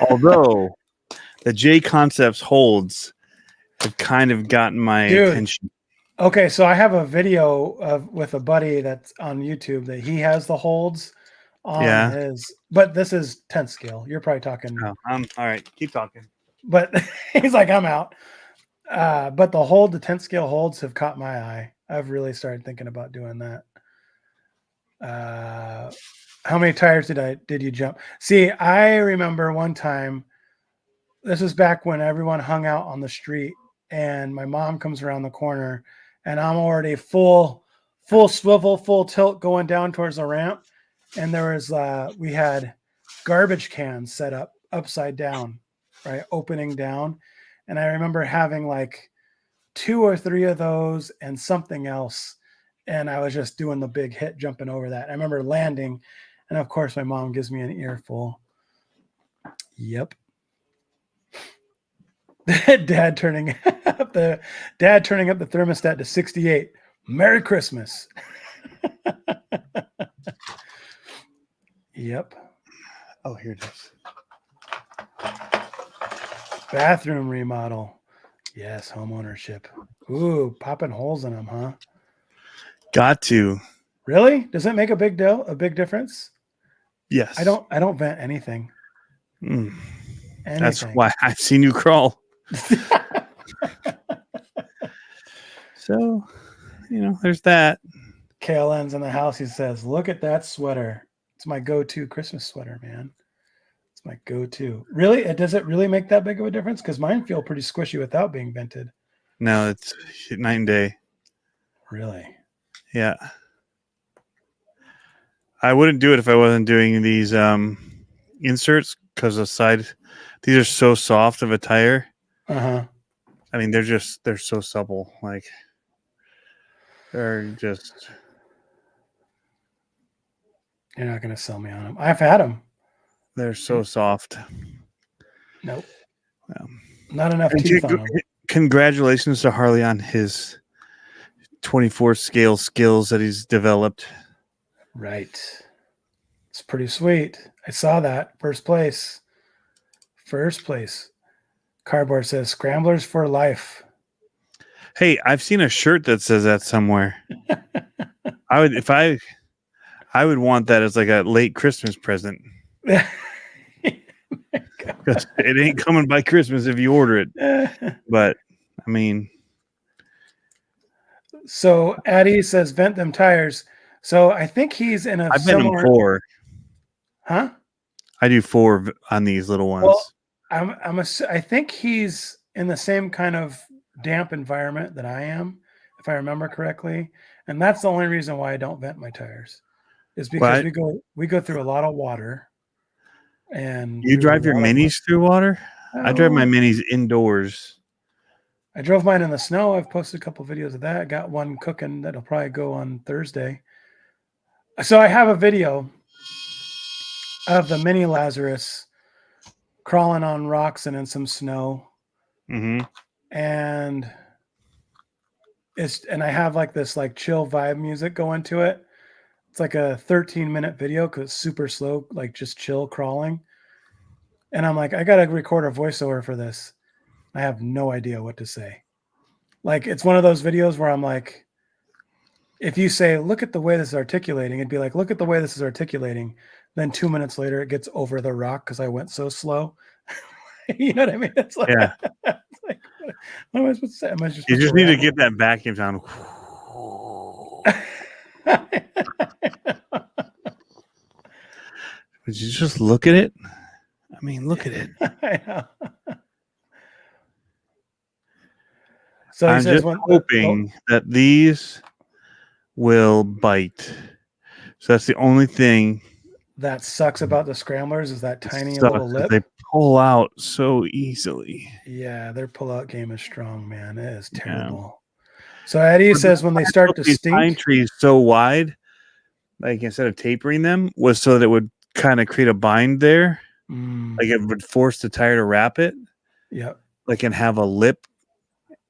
Although the J Concepts holds have kind of gotten my attention. Okay, so I have a video with a buddy that's on YouTube that he has the holds on his, but this is 10th scale. You're probably talking. Oh, all right, keep talking. But he's like, I'm out. But the 10th scale holds have caught my eye. I've really started thinking about doing that. How many tires did you jump? See, I remember one time, this was back when everyone hung out on the street, and my mom comes around the corner, and I'm already full swivel, full tilt going down towards the ramp. And there was, we had garbage cans set up upside down, right? Opening down. And I remember having like 2 or 3 of those and something else. And I was just doing the big hit, jumping over that. I remember landing. And of course, my mom gives me an earful. Yep. Dad turning up the thermostat to 68. Merry Christmas. Yep. Oh, here it is. Bathroom remodel. Yes, home ownership. Ooh, popping holes in them, huh? Got to. Really? Does it make a big deal? A big difference? Yes. I don't vent anything. That's why I've seen you crawl. So, there's that. KLN's in the house. He says, "Look at that sweater. It's my go-to Christmas sweater, man. It's my go-to." Really? Does it really make that big of a difference? Because mine feel pretty squishy without being vented. No, it's night and day. Really? Yeah. I wouldn't do it if I wasn't doing these inserts because these are so soft of a tire. Uh-huh. I mean, they're so supple. Like, they're just... You're not going to sell me on them. I've had them. They're so soft. Nope. Not enough And teeth on them. Congratulations to Harley on his 24 scale skills that he's developed. Right. It's pretty sweet. I saw that. First place. Cardboard says Scramblers for life. Hey, I've seen a shirt that says that somewhere. I would want that as like a late Christmas present. Because it ain't coming by Christmas if you order it. But I mean, so Addie says vent them tires. So I think he's in a I've been them 4. Huh? I do 4 on these little ones. Well, I think he's in the same kind of damp environment that I am, if I remember correctly. And that's the only reason why I don't vent my tires. Is because we go through a lot of water. And you drive your minis through water? I drive my minis indoors. I drove mine in the snow. I've posted a couple videos of that. I got one cooking that'll probably go on Thursday. So I have a video of the mini Lazarus crawling on rocks and in some snow. Mm-hmm. And I have like this like chill vibe music going to it. It's like a 13-minute video because it's super slow, like just chill crawling. And I'm like, I got to record a voiceover for this. I have no idea what to say. Like, it's one of those videos where I'm like, if you say, look at the way this is articulating, it'd be like, look at the way this is articulating. Then 2 minutes later, it gets over the rock because I went so slow. You know what I mean? It's like, yeah. It's like, what am I supposed to say? You just need to get that vacuum sound. Would you just look at it? I mean, look at it. I know. So I'm just hoping that these will bite. So that's the only thing that sucks about the Scramblers is that tiny little lip. They pull out so easily. Yeah, their pull-out game is strong, man. It is terrible. Yeah. So Eddie says when they start to stink, pine trees so wide, like instead of tapering them, was so that it would kind of create a bind there. Like it would force the tire to wrap it. Yep. Like and have a lip.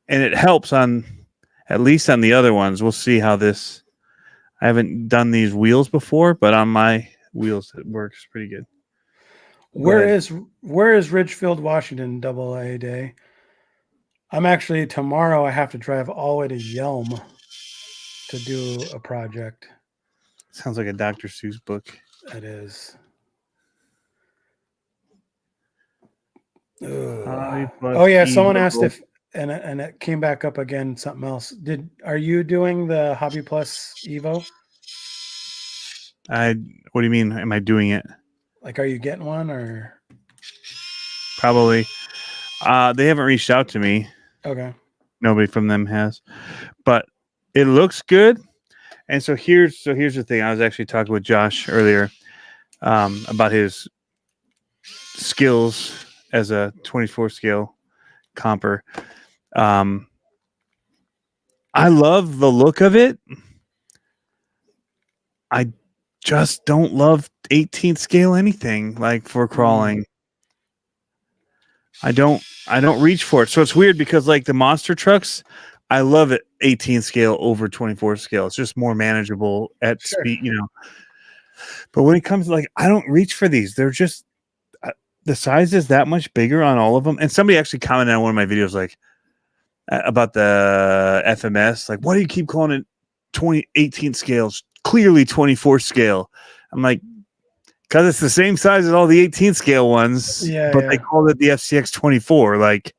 And it helps at least on the other ones. We'll see how this. I haven't done these wheels before, but on my wheels it works pretty good. Where is Ridgefield, Washington AA day? I'm actually tomorrow. I have to drive all the way to Yelm to do a project. Sounds like a Dr. Seuss book. It is. Oh yeah, someone asked if, and it came back up again. Something else. Are you doing the Hobby Plus Evo? What do you mean? Am I doing it? Like, are you getting one or? Probably. They haven't reached out to me. Okay. Nobody from them has, but it looks good. And so here's the thing. I was actually talking with Josh earlier about his skills as a 24 scale comper. I love the look of it. I just don't love 18th scale anything like for crawling. I don't reach for it. So it's weird because like the monster trucks, I love it 18 scale over 24 scale. It's just more manageable at speed, you know. But when it comes to like, I don't reach for these. They're just the size is that much bigger on all of them. And somebody actually commented on one of my videos like about the FMS, like, why do you keep calling it 18 scales? Clearly 24 scale. I'm like, because it's the same size as all the 18 scale ones, but they called it the FCX 24. Like,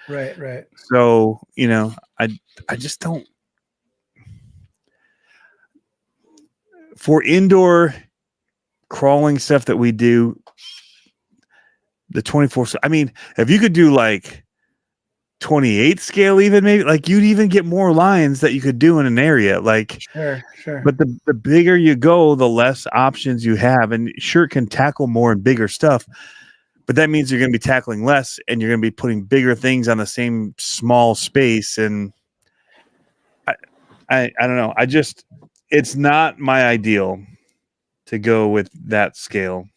right. So, you know, I just don't for indoor crawling stuff that we do, the 24. I mean, if you could do like 28 scale, even maybe like you'd even get more lines that you could do in an area. Like, Sure. but the bigger you go, the less options you have, and sure it can tackle more and bigger stuff. But that means you're going to be tackling less, and you're going to be putting bigger things on the same small space. And I don't know. It's not my ideal to go with that scale.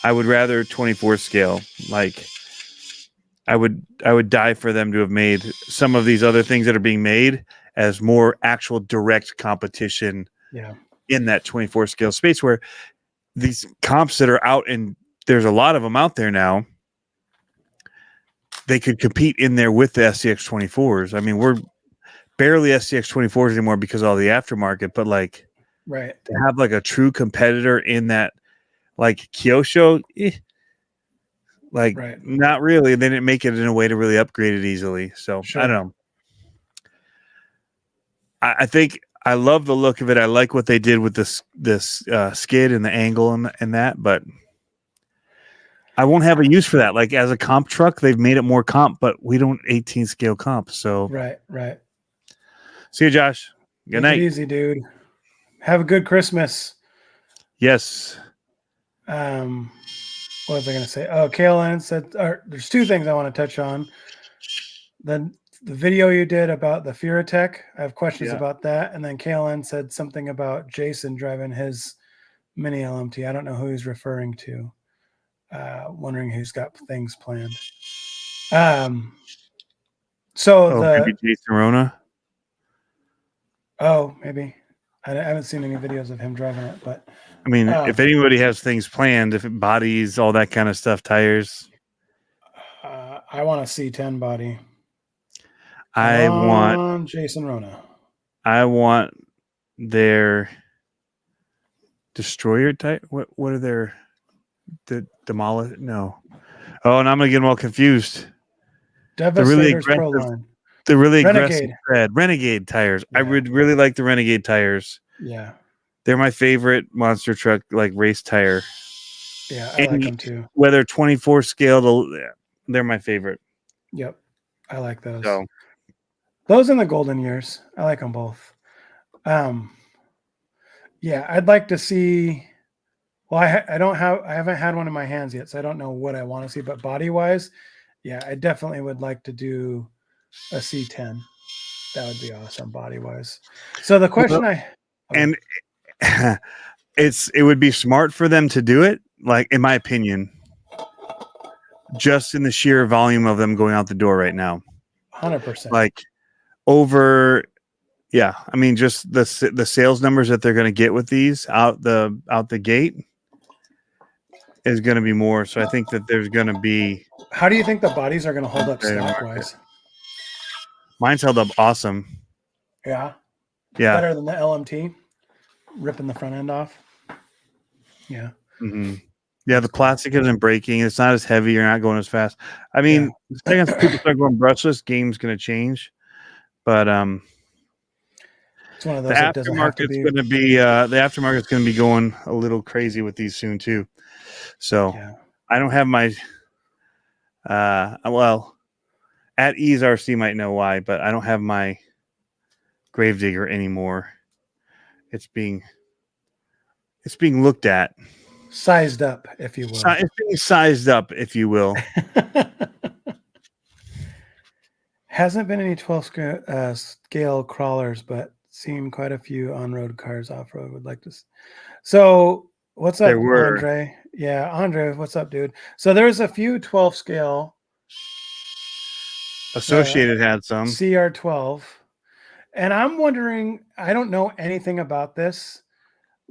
I would rather 24 scale. Like I would die for them to have made some of these other things that are being made as more actual direct competition. Yeah. In that 24 scale space, where these comps that are out, and there's a lot of them out there now, they could compete in there with the SCX 24s. I mean, we're barely SCX 24s anymore because of all the aftermarket, but like, right, to have like a true competitor in that, like Kyosho, right. not really. They didn't make it in a way to really upgrade it easily. So Sure. I don't know. I think I love the look of it. I like what they did with this skid and the angle and that, but I won't have a use for that. Like as a comp truck, they've made it more comp, but we don't 18 scale comp. So right. See you, Josh. Good night. Take it easy, dude. Have a good Christmas. Yes. What was I going to say? Oh, Kaylin said, there's two things I want to touch on. The video you did about the Furatech, I have questions about that. And then Kaylin said something about Jason driving his mini LMT. I don't know who he's referring to. Wondering who's got things planned. Maybe Jason Rona. Oh, maybe. I haven't seen any videos of him driving it, but I mean, if anybody has things planned, if it bodies, all that kind of stuff, tires. I want a C10 body. I want Jason Rona. I want their destroyer type. What are their demolish? No. Oh, and I'm gonna get them all confused. Devastator's Pro Line. The really aggressive Renegade tires. Yeah. I would really like the Renegade tires. Yeah. They're my favorite monster truck, like race tire. Yeah, I like them too. Whether 24 scale, they're my favorite. Yep. I like those. So those in the golden years. I like them both. Yeah, I'd like to see. Well, I haven't had one in my hands yet, so I don't know what I want to see. But body wise, yeah, I definitely would like to do a C10. That would be awesome body wise. So the question it would be smart for them to do it, like in my opinion, just in the sheer volume of them going out the door right now. 100%. Like over, yeah. I mean, just the sales numbers that they're going to get with these out the gate is going to be more. So I think that there's going to be. How do you think the bodies are going to hold up stock wise? Mine's held up awesome. Yeah. Yeah. Better than the LMT, ripping the front end off. Yeah. Mm-hmm. Yeah, the plastic isn't breaking. It's not as heavy. You're not going as fast. I mean, the second people start going brushless, game's going to change. But it's one of those that doesn't have to be. The aftermarket's going to be going a little crazy with these soon too. So I don't have my. Well, at Ease RC might know why, but I don't have my Gravedigger anymore. It's being looked at. Sized up, if you will. It's being sized up, if you will. Hasn't been any 12 scale crawlers, but seen quite a few on-road cars off-road. Would like to. So what's up, Andre? Yeah, Andre, what's up, dude? So there's a few 12 scale. Associated had some CR12, and I'm wondering. I don't know anything about this.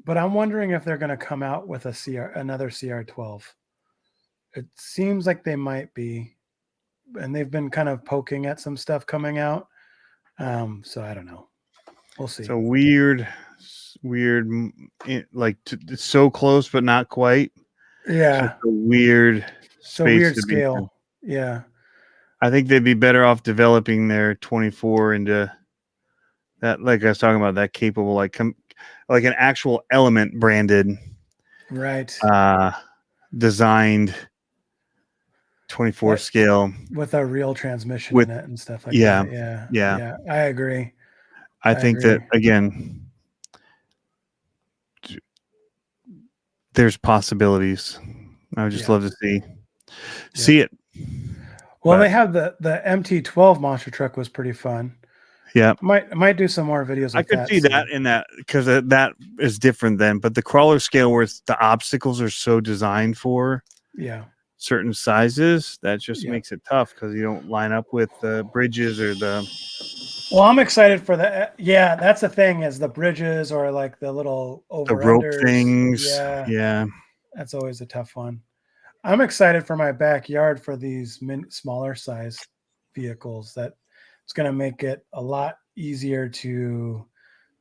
But I'm wondering if they're going to come out with another CR12. It seems like they might be, and they've been kind of poking at some stuff coming out. So I don't know. We'll see. It's a weird, like it's so close but not quite. Yeah, it's a weird space. It's a weird scale. Yeah, I think they'd be better off developing their 24 into that. Like I was talking about, that capable, like like an actual Element branded, right, designed 24 scale with a real transmission with in it and stuff like yeah, that. Yeah, yeah. yeah, I agree. I think that again, there's possibilities. I would just love to see it. Well, they have the MT-12 monster truck was pretty fun. Yeah, might do some more videos. I could see that in that because that is different then. But the crawler scale, where the obstacles are so designed for certain sizes, that just makes it tough because you don't line up with the bridges or the. Well, I'm excited for the. Yeah, that's the thing is the bridges or like the little over rope things. Yeah, that's always a tough one. I'm excited for my backyard for these smaller size vehicles. That it's going to make it a lot easier to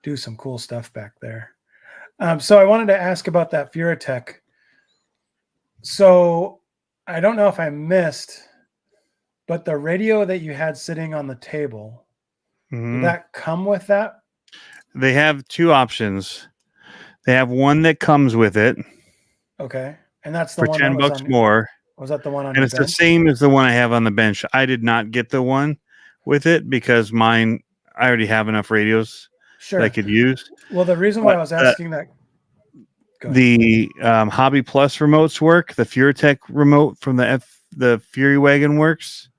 do some cool stuff back there. So I wanted to ask about that Furatech. So I don't know if I missed, but the radio that you had sitting on the table, did that come with that? They have two options. They have one that comes with it. Okay. And that's the for one $10 more. Was that the one on and your it's bench? the same as the one I have on the bench. I did not get the one with it because mine, I already have enough radios that I could use. Well, the reason why I was asking that, the Hobby Plus remotes work. The Furatech remote from the Fury Wagon works,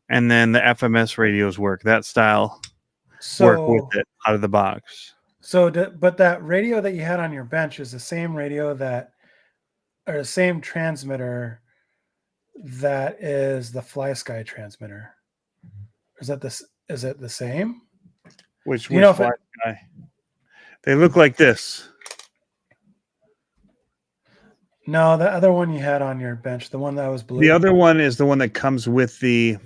and then the FMS radios work. That style work with it out of the box. So, but that radio that you had on your bench is the same radio or the same transmitter that is the Fly Sky transmitter. Is it the same? Which Fly Sky? They look like this. No, the other one you had on your bench, the one that was blue. The other one is the one that comes with the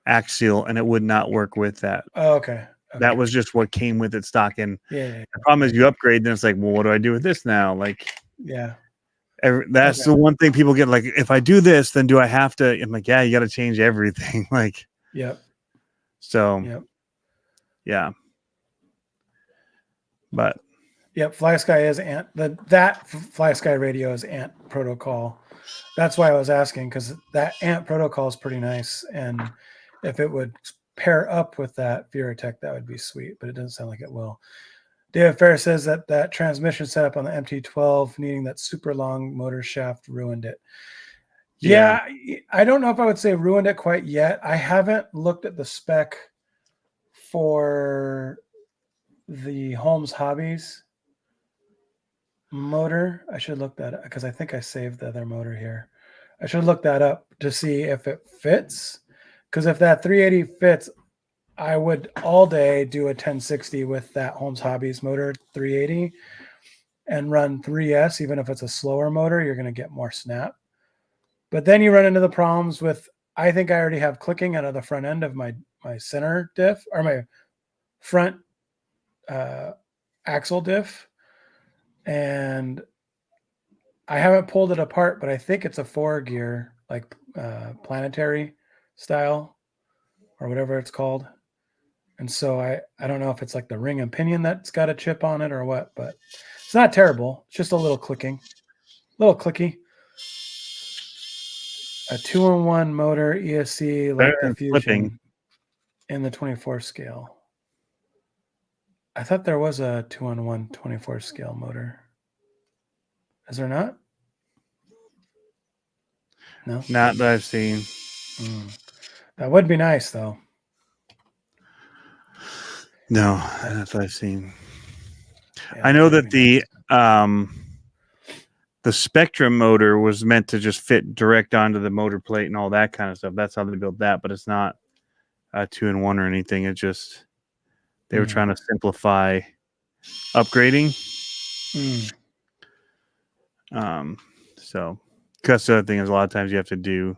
axial, and it would not work with that. Oh, okay. That was just what came with it stock. And the problem is you upgrade, then it's like, well, what do I do with this now? Like, that's the one thing people get. Like, if I do this, then do I have to? I'm like, yeah, you got to change everything. Like, so, yeah. But Fly Sky is ANT. That Fly Sky radio is ANT protocol. That's why I was asking, because that ANT protocol is pretty nice, and if it would pair up with that Furatech, that would be sweet. But it doesn't sound like it will. David Fair says that transmission setup on the MT-12 needing that super long motor shaft ruined it. Yeah, I don't know if I would say ruined it quite yet. I haven't looked at the spec for the Holmes Hobbies motor. I should look that up because I think I saved the other motor here. I should look that up to see if it fits. Because if that 380 fits, I would all day do a 1060 with that Holmes Hobbies motor 380 and run 3S. Even if it's a slower motor, you're going to get more snap. But then you run into the problems with, I think I already have clicking out of the front end of my center diff, or my front axle diff. And I haven't pulled it apart, but I think it's a 4-gear, like planetary style or whatever it's called. And so I don't know if it's like the ring and pinion that's got a chip on it or what, but it's not terrible. It's just a little clicking, little clicky. A 2-in-1 motor ESC like the Fusion in the 24 scale. I thought there was a 2-in-1 24 scale motor. Is there not? No, not that I've seen. That would be nice, though. No, that's what I've seen. Yeah, I know that the Spectrum motor was meant to just fit direct onto the motor plate and all that kind of stuff. That's how they built that, but it's not a 2-in-1 or anything. It just they were trying to simplify upgrading. So because the other thing is a lot of times you have to do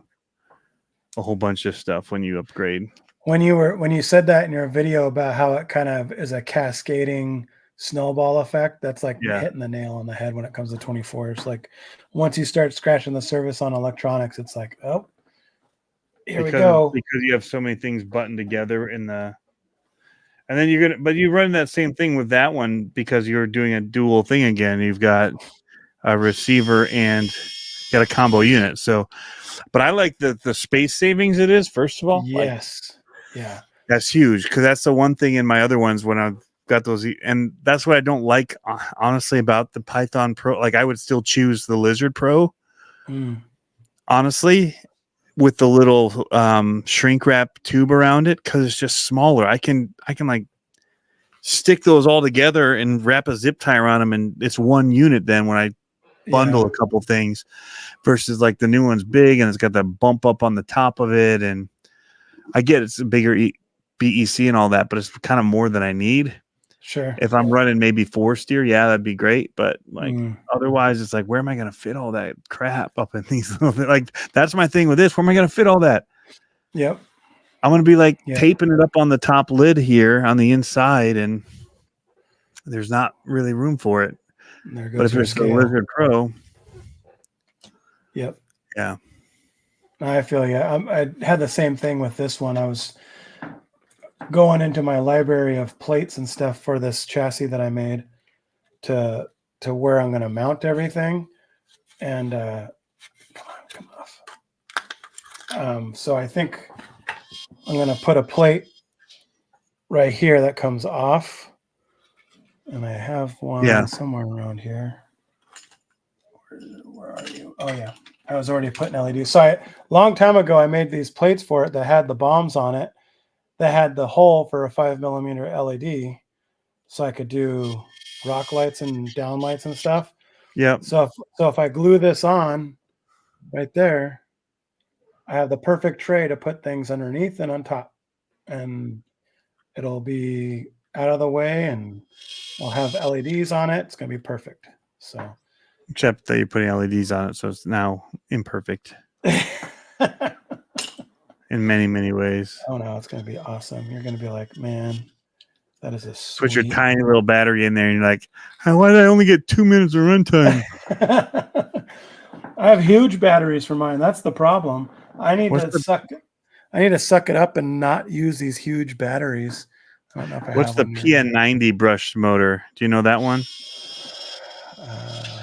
a whole bunch of stuff when you upgrade. When you said that in your video about how it kind of is a cascading snowball effect, that's like hitting the nail on the head when it comes to 24s. Like once you start scratching the surface on electronics, it's like, oh, here we go. Because you have so many things buttoned together in the And then but you run that same thing with that one because you're doing a dual thing again. You've got a receiver and got a combo unit. So, but I like the space savings it is. First of all, Yes. Yeah. That's huge because that's the one thing in my other ones when I've got those, and that's what I don't like honestly about the Python Pro. Like I would still choose the Lizard Pro, honestly, with the little shrink wrap tube around it because it's just smaller. I can like stick those all together and wrap a zip tie around them, and it's one unit. Then when I bundle a couple things, versus like the new one's big and it's got that bump up on the top of it, and I get it's a bigger BEC and all that, but it's kind of more than I need. Sure. If I'm running maybe 4-steer, yeah, that'd be great. But like otherwise, it's like, where am I going to fit all that crap up in these little things? Like that's my thing with this. Where am I going to fit all that? Yep. I'm going to be like taping it up on the top lid here on the inside, and there's not really room for it. There goes but if it's the Lizard Pro, yep. Yeah. I feel I had the same thing with this one. I was going into my library of plates and stuff for this chassis that I made to where I'm going to mount everything. And come off. So I think I'm going to put a plate right here that comes off. And I have one somewhere around here. Where are you? Oh, yeah. I was already putting LEDs. So long time ago, I made these plates for it that had the bombs on it, that had the hole for a 5mm LED, so I could do rock lights and down lights and stuff. Yep. So if I glue this on right there, I have the perfect tray to put things underneath and on top, and it'll be out of the way, and I'll have LEDs on it. It's gonna be perfect. So. Except that you're putting LEDs on it, so it's now imperfect in many, many ways. Oh no, it's going to be awesome. You're going to be like, man, that is a sweet. Put your tiny little battery in there, and you're like, why did I only get 2 minutes of runtime? I have huge batteries for mine. That's the problem. I need to suck it up and not use these huge batteries. I don't know if I What's the PN90 brushed motor? Do you know that one?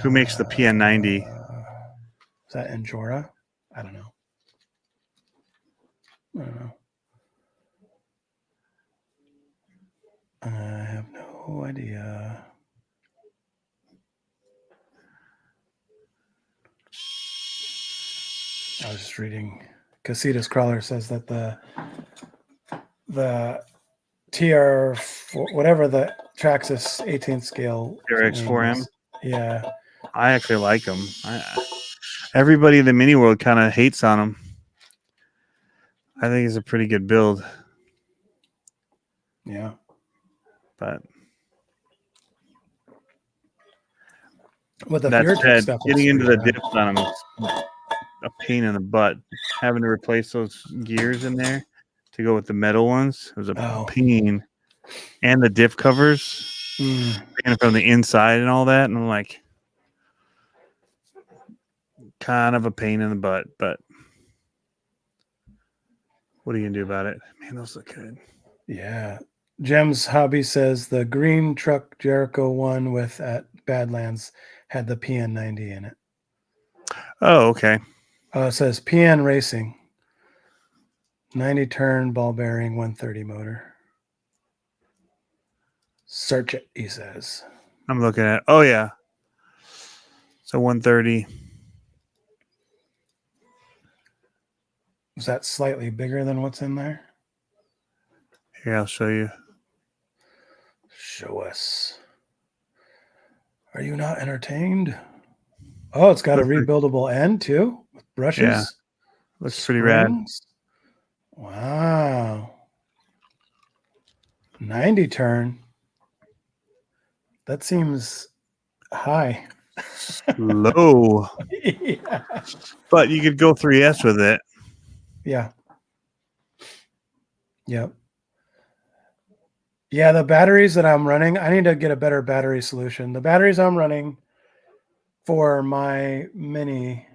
Who makes the PN90? Is that Enjora? I don't know. I have no idea. I was just reading. Casitas Crawler says that the TR, whatever the Traxxas 18th scale TRX4M. Yeah, I actually like them. Everybody in the mini world kind of hates on them. I think it's a pretty good build. Yeah, but with the that said, stuff, getting into the dips on them is a pain in the butt. Having to replace those gears in there to go with the metal ones was a pain, and the diff covers from the inside and all that, and I'm like, kind of a pain in the butt, but what are you gonna do about it? Man, those look good. Yeah. Jem's Hobby says the green truck Jericho one with at Badlands had the PN90 in it. Oh, okay. It says PN Racing, 90 turn ball bearing, 130 motor. Search it, he says. I'm looking at. Oh yeah. So 130. Is that slightly bigger than what's in there? Here, I'll show you. Show us. Are you not entertained? Oh, it's got a rebuildable end too with brushes. Yeah, looks pretty rad. Wow. 90 turn. That seems high. Low. Yeah. But you could go 3S with it. Yeah. Yep. Yeah, the batteries that I'm running, I need to get a better battery solution. The batteries I'm running for my Mini,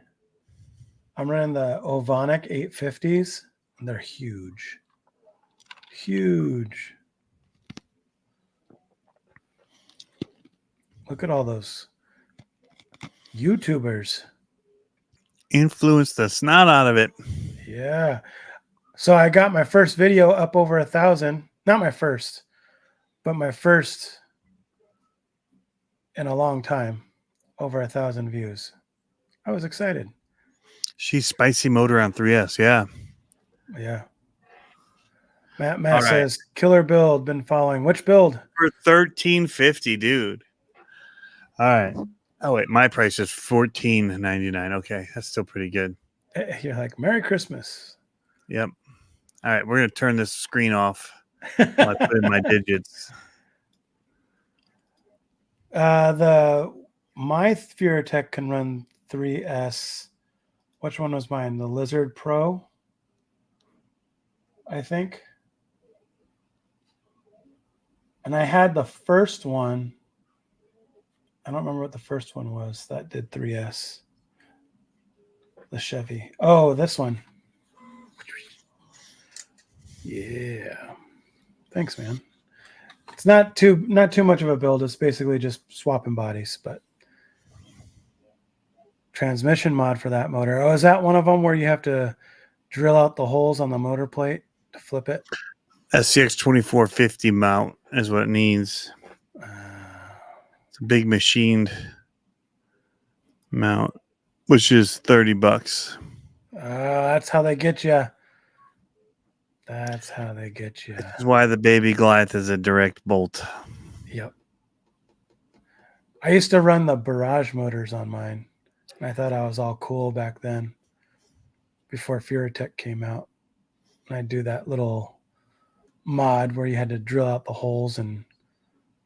I'm running the Ovonic 850s, and they're huge. Huge. Look at all those YouTubers. Influence the snot out of it. Yeah. So I got my first video up over 1,000. Not my first, but my first in a long time. Over 1,000 views. I was excited. She's spicy motor on 3S. Yeah. Yeah. Matt says, killer build, been following. Which build? For $13.50, dude. All right. Oh, wait. My price is $14.99. Okay. That's still pretty good. You're like, Merry Christmas. Yep. All right. We're going to turn this screen off while I put in my digits. My Furatech can run 3S. Which one was mine? The Lizard Pro, I think. And I had the first one. I don't remember what the first one was that did 3S. The Chevy. Oh, this one. Yeah. Thanks, man. It's not too much of a build. It's basically just swapping bodies, but transmission mod for that motor. Oh, is that one of them where you have to drill out the holes on the motor plate to flip it? SCX 2450 mount is what it needs. It's a big machined mount, which is $30. That's how they get you. That's how they get you. This is why the baby Goliath is a direct bolt. Yep. I used to run the barrage motors on mine. And I thought I was all cool back then before Furatech came out. And I'd do that little mod where you had to drill out the holes and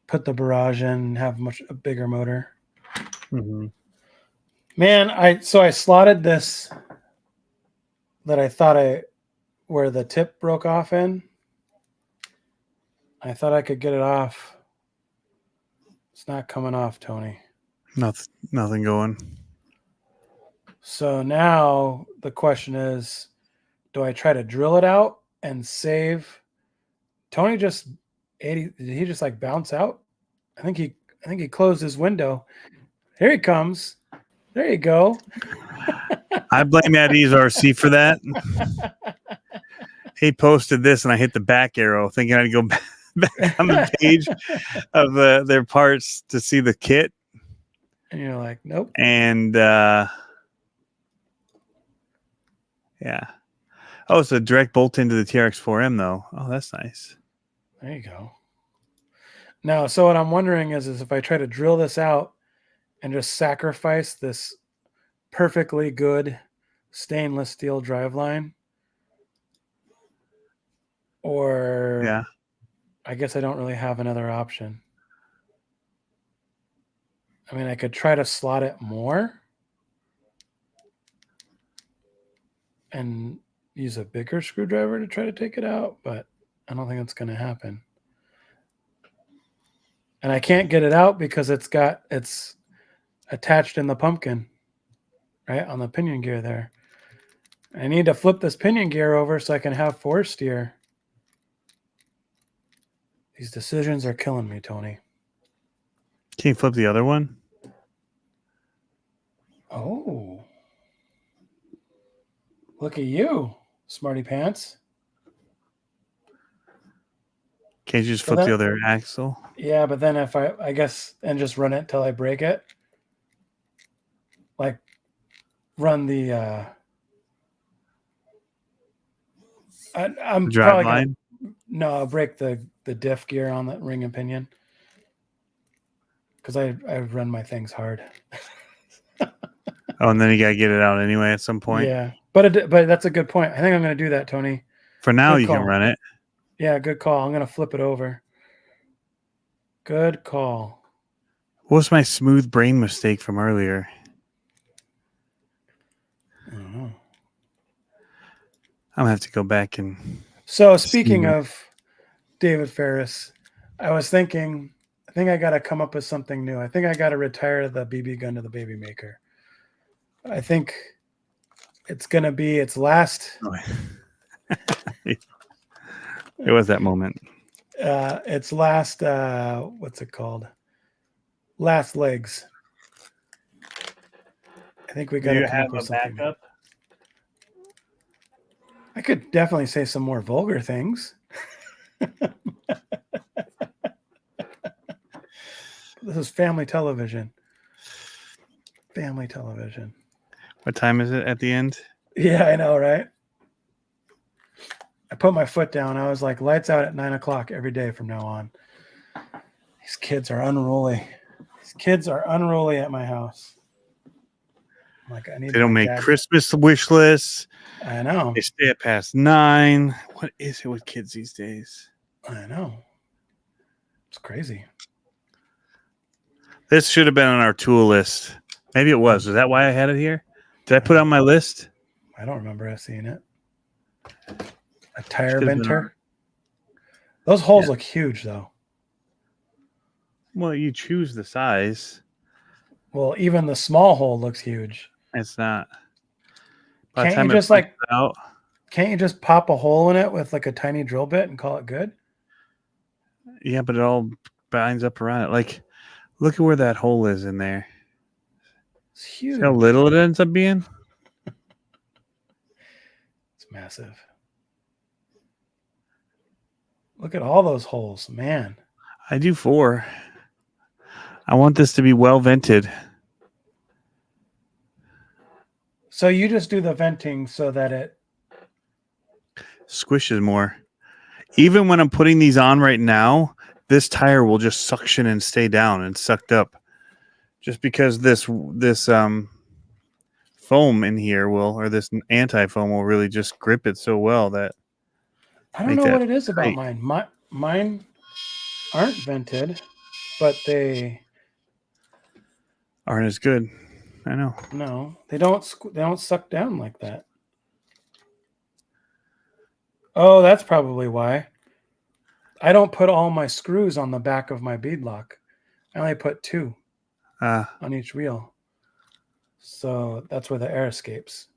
put the barrage in and have a bigger motor. Mm-hmm. Man, I slotted this that I thought where the tip broke off in. I thought I could get it off. It's not coming off, Tony. Nothing going. So now the question is, do I try to drill it out and save? Tony did he just like bounce out? I think he closed his window. Here he comes. There you go. I blame Eddie's RC for that. He posted this and I hit the back arrow thinking I'd go back on the page of their parts to see the kit. And you're like, nope. And yeah. Oh, it's a direct bolt into the TRX4M though. Oh, that's nice. There you go. Now, so what I'm wondering is if I try to drill this out and just sacrifice this perfectly good stainless steel driveline, or yeah, I guess I don't really have another option. I mean, I could try to slot it more and use a bigger screwdriver to try to take it out, but I don't think that's going to happen. And I can't get it out because it's attached in the pumpkin, right on the pinion gear there. I need to flip this pinion gear over so I can have force steer. These decisions are killing me, Tony. Can you flip the other one? Oh. Look at you, smarty pants. Can't you just flip the other axle? Yeah, but then if I guess, and just run it till I break it. Like run the I'm drive probably line? No, I'll break the diff gear on the ring and pinion. Because I run my things hard. Oh, and then you gotta get it out anyway at some point. Yeah, but that's a good point. I think I'm going to do that, Tony. For now, good you call. can run it. Yeah, good call. I'm going to flip it over. Good call. What was my smooth brain mistake from earlier? I don't know. I'm gonna have to go back and. So speaking of David Ferris, I was thinking. I think I got to come up with something new. I think I got to retire the BB gun to the Baby Maker. I think it's going to be its last. It was that moment. Its last. What's it called? last legs. I think we got Do to you come have up with a something. backup? I could definitely say some more vulgar things. This is family television. Family television. What time is it at the end? Yeah, I know, right? I put my foot down. I was like, lights out at 9 o'clock every day from now on. These kids are unruly. These kids are unruly at my house. I'm like, I need They don't my make dad. Christmas wish lists. I know. They stay at past 9. What is it with kids these days? I know. It's crazy. This should have been on our tool list. Maybe it was. Is that why I had it here? Did I put it on my list? I don't remember seeing it. A tire Should have been venter. Those holes Yeah. look huge, though. Well, you choose the size. Well, even the small hole looks huge. It's not. By the Can't time you it just like? punches out, Can't you just pop a hole in it with like a tiny drill bit and call it good? yeah, but it all binds up around it. Like, look at where that hole is in there. It's huge. See how little it ends up being? It's massive. Look at all those holes, man. I do 4. I want this to be well vented. So you just do the venting so that it. Squishes more. Even when I'm putting these on right now, this tire will just suction and stay down and sucked up. Just because this foam in here or this anti-foam will really just grip it so well that I don't know what it is about mine. Mine aren't vented, but they aren't as good. I know. No, they don't suck down like that. Oh, that's probably why. I don't put all my screws on the back of my bead lock. I only put 2 on each wheel. So that's where the air escapes.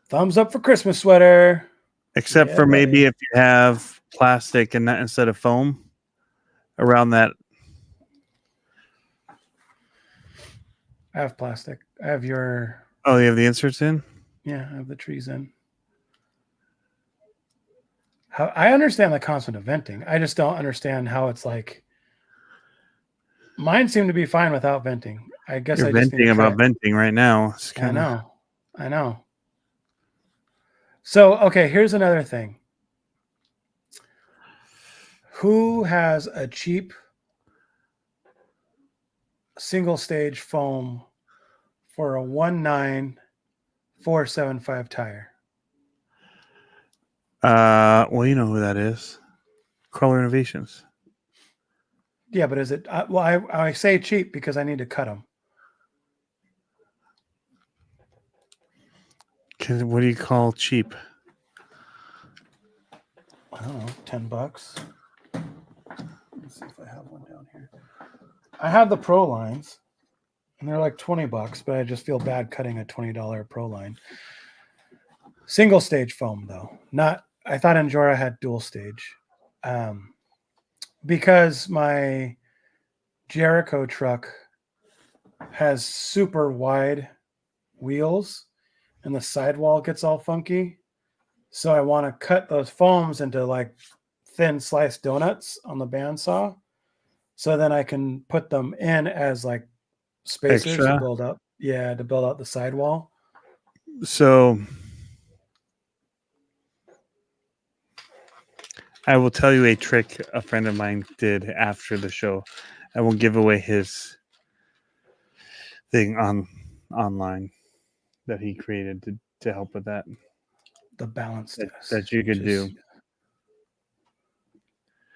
Thumbs up for Christmas sweater. Except for maybe if you have plastic and that instead of foam around that. I have plastic. I have your. Oh, you have the inserts in? Yeah, I have the trees in. I understand the concept of venting. I just don't understand how it's like. Mine seem to be fine without venting. I guess You're I just venting about venting right now. I know. So, okay, here's another thing. Who has a cheap single stage foam for a 19475 tire? Well, you know who that is. Crawler Innovations. Yeah, but is it? Well, I say cheap because I need to cut them. What do you call cheap? I don't know, $10. Let's see if I have one down here. I have the Pro lines, and they're like $20, but I just feel bad cutting a $20 Pro line. Single stage foam, though. I thought Endura had dual stage. Because my Jericho truck has super wide wheels and the sidewall gets all funky. So I want to cut those foams into like thin sliced donuts on the bandsaw. So then I can put them in as like spacers to build up. Yeah, to build out the sidewall. So I will tell you a trick a friend of mine did after the show. I will give away his thing online that he created to help with that. The balance test that you could do.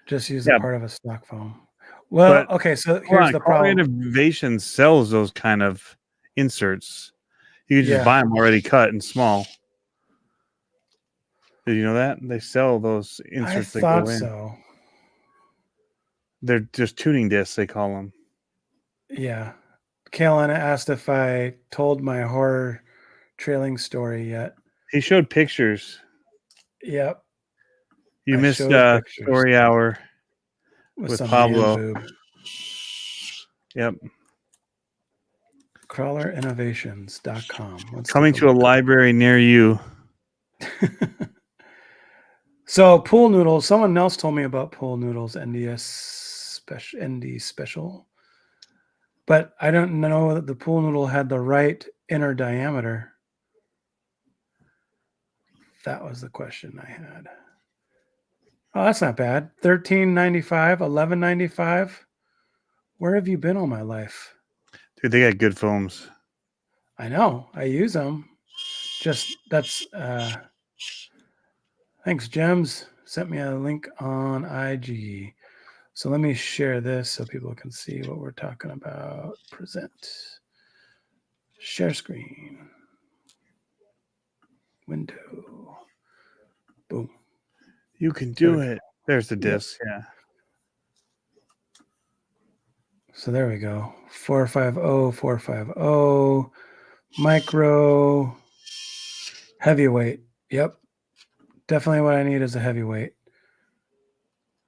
Just use a part of a stock foam. Well, okay, so here's the problem. Innovation sells those kind of inserts. You can just buy them already cut and small. Did you know that? They sell those inserts that go in. I thought so. They're just tuning discs, they call them. Yeah. Kaylin asked if I told my horror trailing story yet. He showed pictures. Yep. You missed story hour with Pablo. Yep. Crawlerinnovations.com. Let's Coming take to a look. library near you. So pool noodles. Someone else told me about pool noodles. ND special, but I don't know that the pool noodle had the right inner diameter. That was the question I had. Oh, that's not bad. $13.95, $11.95. Where have you been all my life? Dude, they got good foams. I know. I use them. Thanks, Gems. Sent me a link on IG. So let me share this so people can see what we're talking about. Present. Share screen. Window. Boom. You can do it. There's the disc. Yeah. So there we go. 450, 450. Micro. Heavyweight. Yep. Definitely what I need is a heavyweight.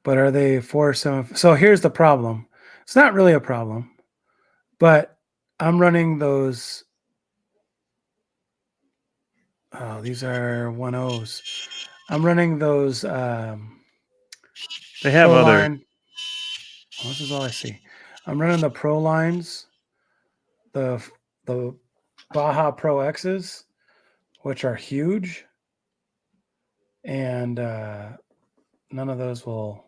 But are they 4.7? So here's the problem. It's not really a problem, but I'm running those. Oh, these are 1.0s. I'm running those They have Pro other. Line. Oh, this is all I see. I'm running the Pro Lines, the Baja Pro X's, which are huge, and none of those will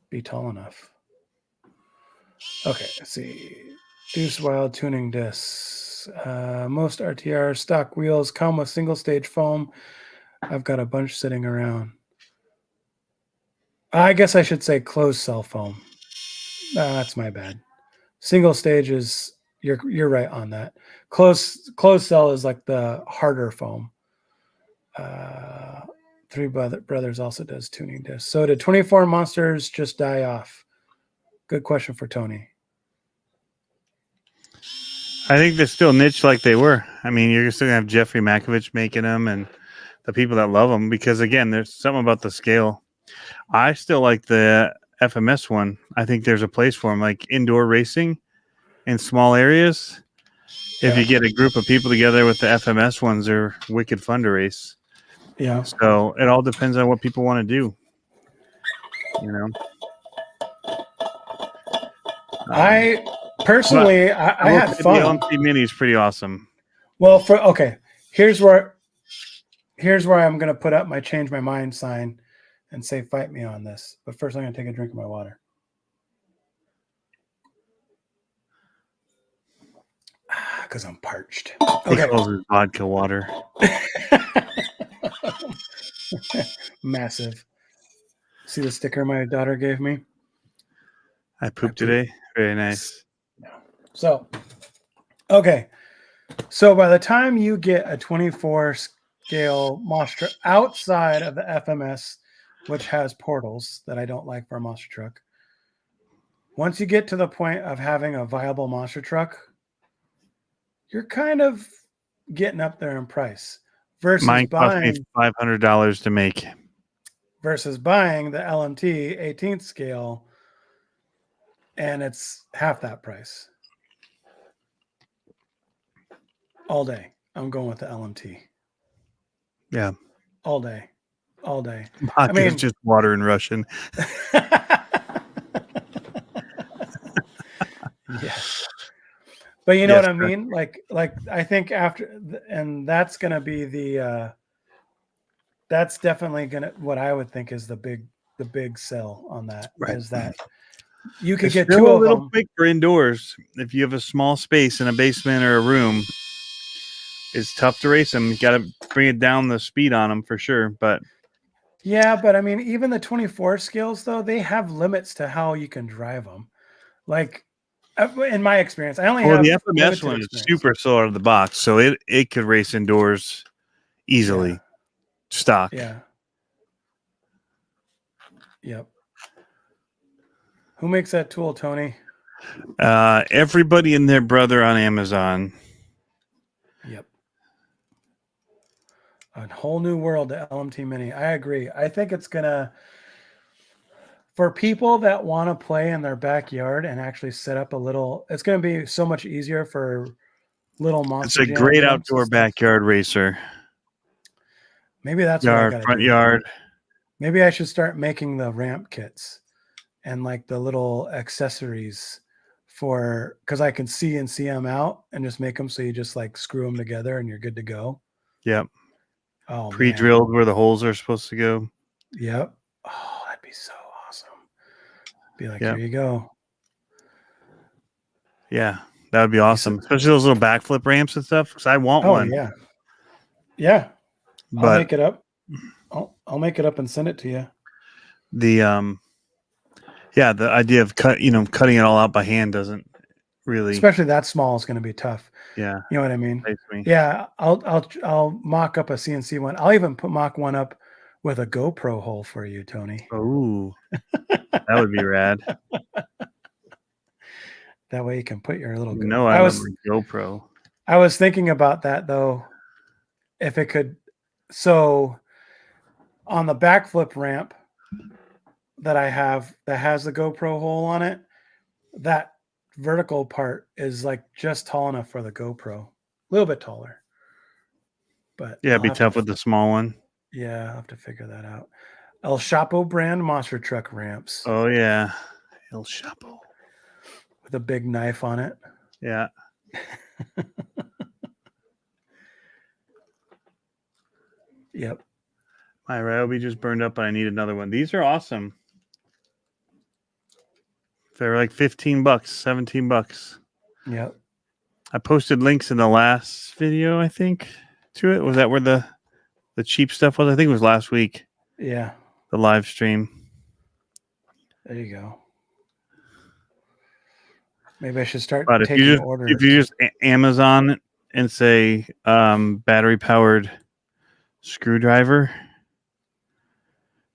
be tall enough. Okay, let's see. Deuce Wild tuning discs. Most RTR stock wheels come with single stage foam. I've got a bunch sitting around. I guess I should say closed cell foam. That's my bad. Single stage is you're right on that. Closed cell is like the harder foam. Three Brothers also does tuning discs. So did 24 monsters just die off? Good question for Tony. I think they're still niche like they were. I mean, you're still gonna have Jeffrey Makovich making them, and the people that love them, because again, there's something about the scale. I still like the FMS one. I think there's a place for them, like indoor racing in small areas. If you get a group of people together with the FMS ones, they're wicked fun to race. Yeah. So it all depends on what people want to do. You know. I personally, I had fun. The LMP Mini is pretty awesome. Well, here's where I'm going to put up my change my mind sign and say fight me on this. But first, I'm going to take a drink of my water. Because I'm parched. Okay. He calls it vodka water. Massive. See the sticker my daughter gave me? I pooped today. Very nice. Yeah. So, okay. So by the time you get a 24 scale monster outside of the FMS, which has portals that I don't like for a monster truck, once you get to the point of having a viable monster truck, you're kind of getting up there in price. Versus mine cost buying me $500 to make. Versus buying the LMT 18th scale, and it's half that price. All day. I'm going with the LMT. Yeah. All day. Vodka is just water in Russian. Yes. But you know what I mean? Like I think after, and that's going to be that's definitely going to, what I would think is the big sell on that, right, is that you could get two of them. Quick for indoors. If you have a small space in a basement or a room, it's tough to race them. You got to bring it down the speed on them for sure. But yeah, but I mean, even the 24 scales though, they have limits to how you can drive them. Like in my experience, I only have the FMS one is super slow out of the box, so it could race indoors easily. Yeah. Stock. Yeah. Yep. Who makes that tool, Tony? Everybody and their brother on Amazon. Yep. A whole new world to LMT Mini. I agree. I think it's gonna for people that want to play in their backyard and actually set up a little, it's going to be so much easier for little monster. It's a jam great jumps and outdoor stuff. backyard racer. Maybe that's what I Yard, got to front do. yard. Maybe I should start making the ramp kits and like the little accessories for, because I can CNC them out and just make them so you just like screw them together and you're good to go. Yep. Oh, Pre-drilled where the holes are supposed to go. Yep. Oh, that'd be so awesome. Be like, Yep. here you go. Yeah, that would be awesome, especially those little backflip ramps and stuff. Because I want one. Yeah. Yeah. But I'll make it up. I'll make it up and send it to you. The the idea of cutting it all out by hand doesn't really, especially that small, is going to be tough. Yeah, you know what I mean. Me. Yeah, I'll mock up a CNC one. I'll even mock one up with a GoPro hole for you, Tony. Oh, that would be rad. That way you can put your little. I love my GoPro. I was thinking about that though, if it could. So, on the backflip ramp that I have that has the GoPro hole on it, that vertical part is like just tall enough for the GoPro, a little bit taller. But yeah, it'd be tough with the small one. Yeah, I'll have to figure that out. El Chapo brand monster truck ramps. Oh yeah, El Chapo with a big knife on it. Yeah. Yep. My Ryobi just burned up, but I need another one. These are awesome. They're like $15, $17. Yep. I posted links in the last video, I think, to it. Was that where the cheap stuff was? I think it was last week. Yeah. The live stream. There you go. Maybe I should start taking orders. If you just Amazon and say battery powered screwdriver,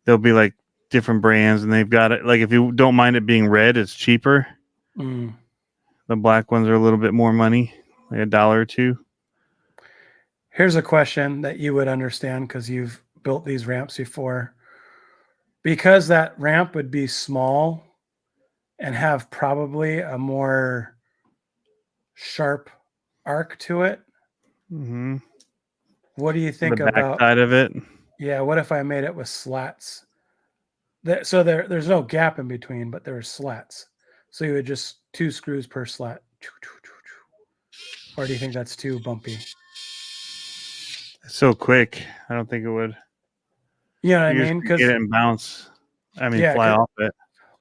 there'll be like different brands, and they've got it. Like if you don't mind it being red, it's cheaper. Mm. The black ones are a little bit more money, like $1 or $2. Here's a question that you would understand because you've built these ramps before. Because that ramp would be small and have probably a more sharp arc to it. Mm-hmm. What do you think the about back side of it? Yeah, what if I made it with slats? So there's no gap in between, but there are slats. So you would just 2 screws per slat. Or do you think that's too bumpy? It's so quick. I don't think it would. You know what I mean? Because get it and bounce. Fly off it.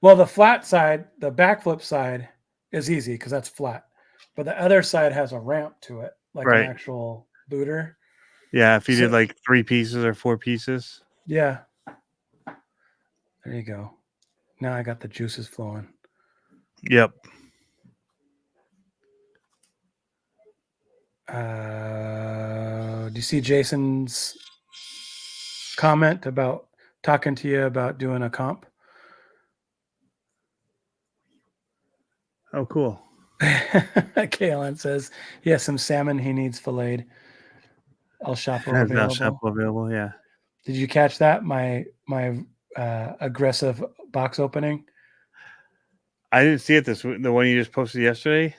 Well, the flat side, the backflip side, is easy because that's flat. But the other side has a ramp to it, like an actual booter. Yeah, if you did like 3 pieces or 4 pieces. Yeah. There you go. Now I got the juices flowing. Yep. Do you see Jason's comment about talking to you about doing a comp? Oh, cool. Kaylin says he has some salmon he needs filleted. El Chapo available. El Chapo available, yeah. Did you catch that? My aggressive box opening. I didn't see it the one you just posted yesterday.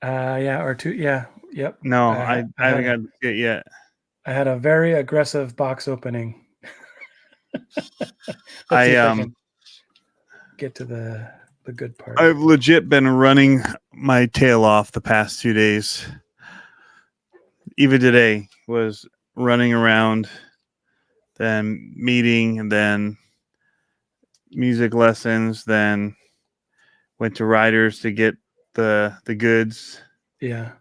Yeah, or 2. Yeah, yep. No, I haven't got to see it yet. I had a very aggressive box opening. I get to the good part. I've legit been running my tail off the past 2 days. Even today was running around, then meeting, and then music lessons, then went to Riders to get the goods. Yeah.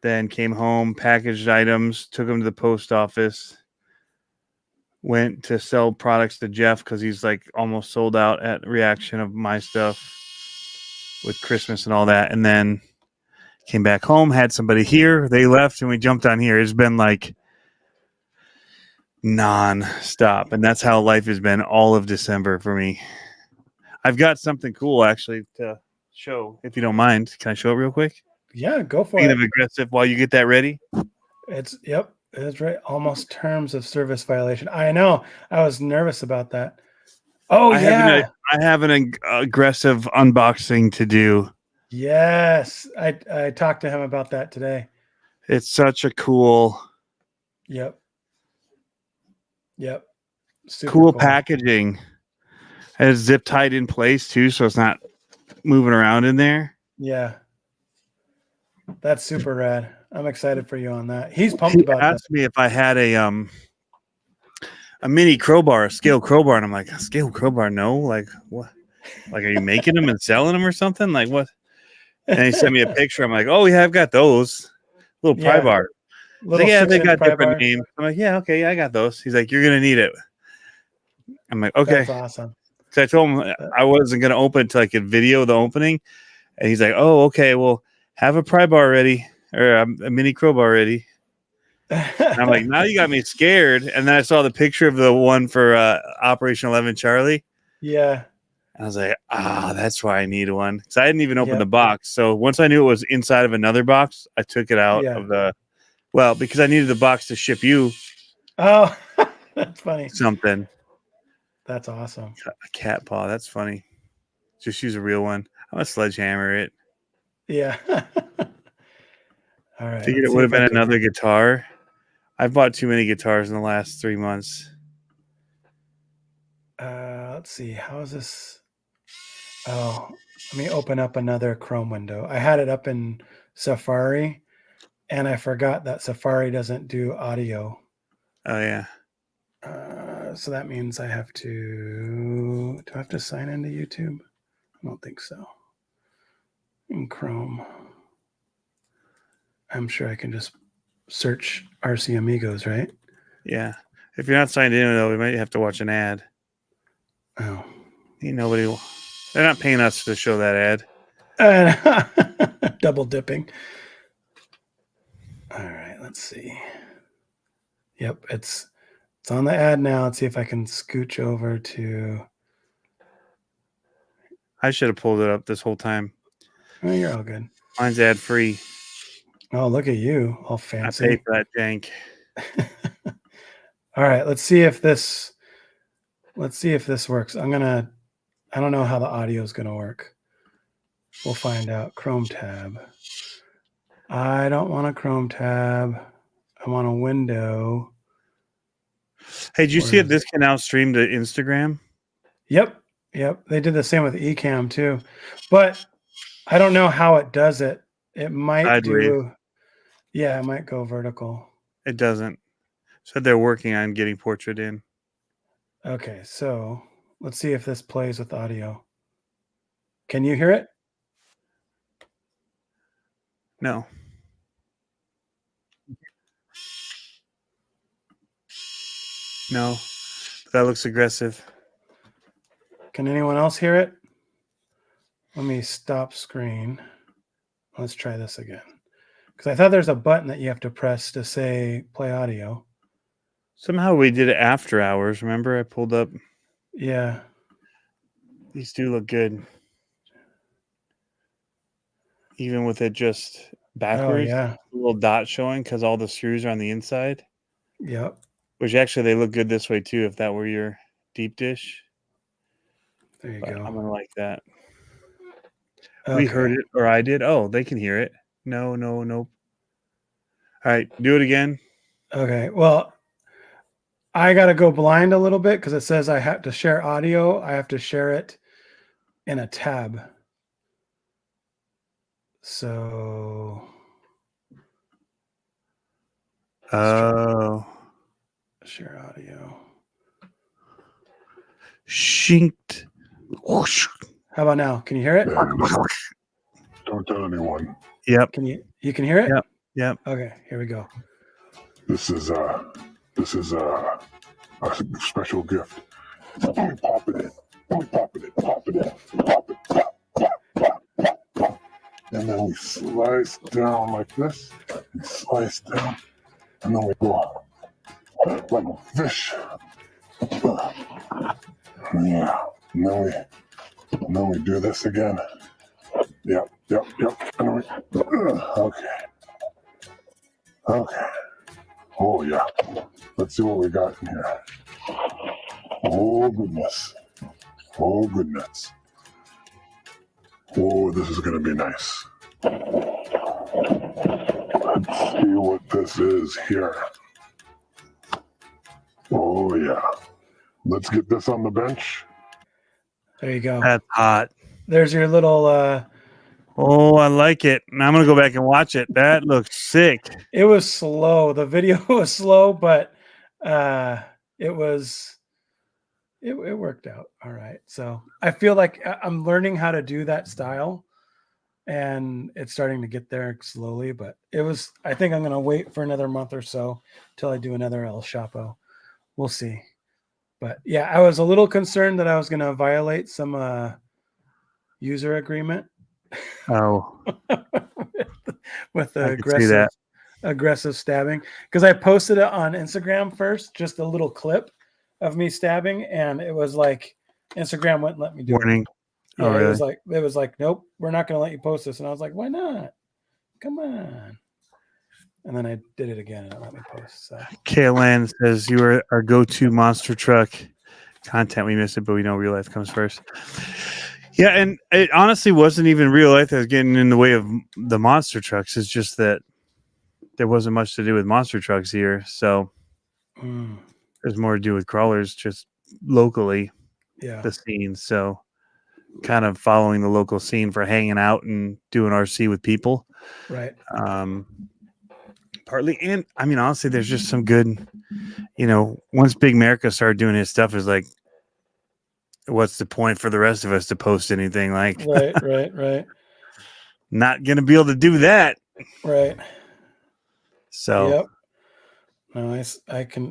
Then came home, packaged items, took them to the post office, went to sell products to Jeff because he's like almost sold out at Reaction of my stuff with Christmas and all that. And then came back home, had somebody here. They left and we jumped on here. It's been like non-stop. And that's how life has been all of December for me. I've got something cool actually to show, if you don't mind. Can I show it real quick? Yeah, go for Kind it. of aggressive while you get that ready. It's right. Almost terms of service violation. I know. I was nervous about that. Oh, I have an aggressive unboxing to do. Yes. I talked to him about that today. It's such a cool Yep. Super cool cool. packaging. And it's zip tied in place too, so it's not moving around in there. Yeah. That's super rad. I'm excited for you on that. He's pumped He about that. asked me if I had a mini crowbar, a scale crowbar, and I'm like, a scale crowbar? No, like what? Like, are you making them and selling them or something? Like what? And he sent me a picture. I'm like, oh yeah, I've got those little pry bar. He's Little like, yeah, they 6-inch got pry different bar. names. I'm like, yeah, okay, I got those. He's like, you're gonna need it. I'm like, okay. That's awesome. So I told him I wasn't gonna open it until I could video the opening, and he's like, oh, okay, well, have a pry bar ready or a mini crowbar ready. And I'm like, now you got me scared. And then I saw the picture of the one for Operation 11 Charlie. Yeah. I was like, that's why I need one. So I hadn't even opened the box. So once I knew it was inside of another box, I took it out of because I needed the box to ship you. Oh, that's funny. Something. That's awesome. A cat paw. That's funny. Just use a real one. I'm gonna sledgehammer it. Yeah. All right. Figured it would have been another guitar. I've bought too many guitars in the last 3 months. Let's see. How is this? Oh, let me open up another Chrome window. I had it up in Safari, and I forgot that Safari doesn't do audio. Oh yeah. So that means I have to. Do I have to sign into YouTube? I don't think so. In Chrome, I'm sure I can just search RC Amigos, right? Yeah. If you're not signed in, though, we might have to watch an ad. Oh. Nobody will. They're not paying us to show that ad. Double dipping. All right, let's see. Yep, it's on the ad now. Let's see if I can scooch over to. I should have pulled it up this whole time. Oh, you're all good. Mine's ad free. Oh, look at you, all fancy. I pay for that jank. All right, let's see if this works. I don't know how the audio is going to work. We'll find out. Chrome tab. I don't want a Chrome tab. I want a window. Hey, did you see this can now stream to Instagram? Yep. They did the same with Ecamm too, but I don't know how it does it. It might do. Yeah, it might go vertical. It doesn't. So they're working on getting portrait in. Okay, so let's see if this plays with audio. Can you hear it? No. No. That looks aggressive. Can anyone else hear it? Let me stop screen. Let's try this again. Because I thought there's a button that you have to press to say play audio. Somehow we did it after hours. Remember, I pulled up. Yeah. These do look good. Even with it just backwards. Oh, yeah. A little dot showing because all the screws are on the inside. Yep. Which actually they look good this way too, if that were your deep dish. There you go. I'm going to like that. Okay. We heard it, or I did. Oh, they can hear it. No. All right, do it again. Okay. Well, I got to go blind a little bit because it says I have to share audio. I have to share it in a tab. So. Oh. Share audio. Shinked. How about now? Can you hear it? Don't tell anyone. Yep. You can hear it? Yep. Okay, here we go. This is a special gift. Pop it in. Pop it in. Pop it in. Pop it. Pop. And then we slice down like this. And slice down. And then we go like a fish. Yeah. And then we do this again. Yep. And we, okay. Oh yeah. Let's see what we got in here. Oh goodness. Oh, goodness. Oh, this is going to be nice. Let's see what this is here. Oh, yeah. Let's get this on the bench. There you go. That's hot. There's your little Oh, I like it. Now I'm gonna go back and watch it. That looks sick. it was slow. The video was slow, but it worked out all right. So I feel like I'm learning how to do that style, and it's starting to get there slowly. But I think I'm gonna wait for another month or so till I do another El Chapo. We'll see. But yeah, I was a little concerned that I was gonna violate some user agreement. Oh, with the I can see that. aggressive stabbing, because I posted it on Instagram first, just a little clip of me stabbing, and it was like Instagram wouldn't let me do Warning. it. Yeah, Oh, really? it was like, nope, we're not going to let you post this, and I was like, why not? Come on. And then I did it again, and it let me post. So Kaylan says you are our go-to monster truck content. We missed it, but we know real life comes first. Yeah, and it honestly wasn't even real life that was getting in the way of the monster trucks. It's just that there wasn't much to do with monster trucks here, so there's more to do with crawlers just locally. yeah, The scene, so kind of following the local scene for hanging out and doing RC with people. right. Partly, and I mean, honestly, there's just some good, once Big America started doing his stuff, is like, what's the point for the rest of us to post anything? Like, right. not gonna be able to do that. Right. So, yep. No,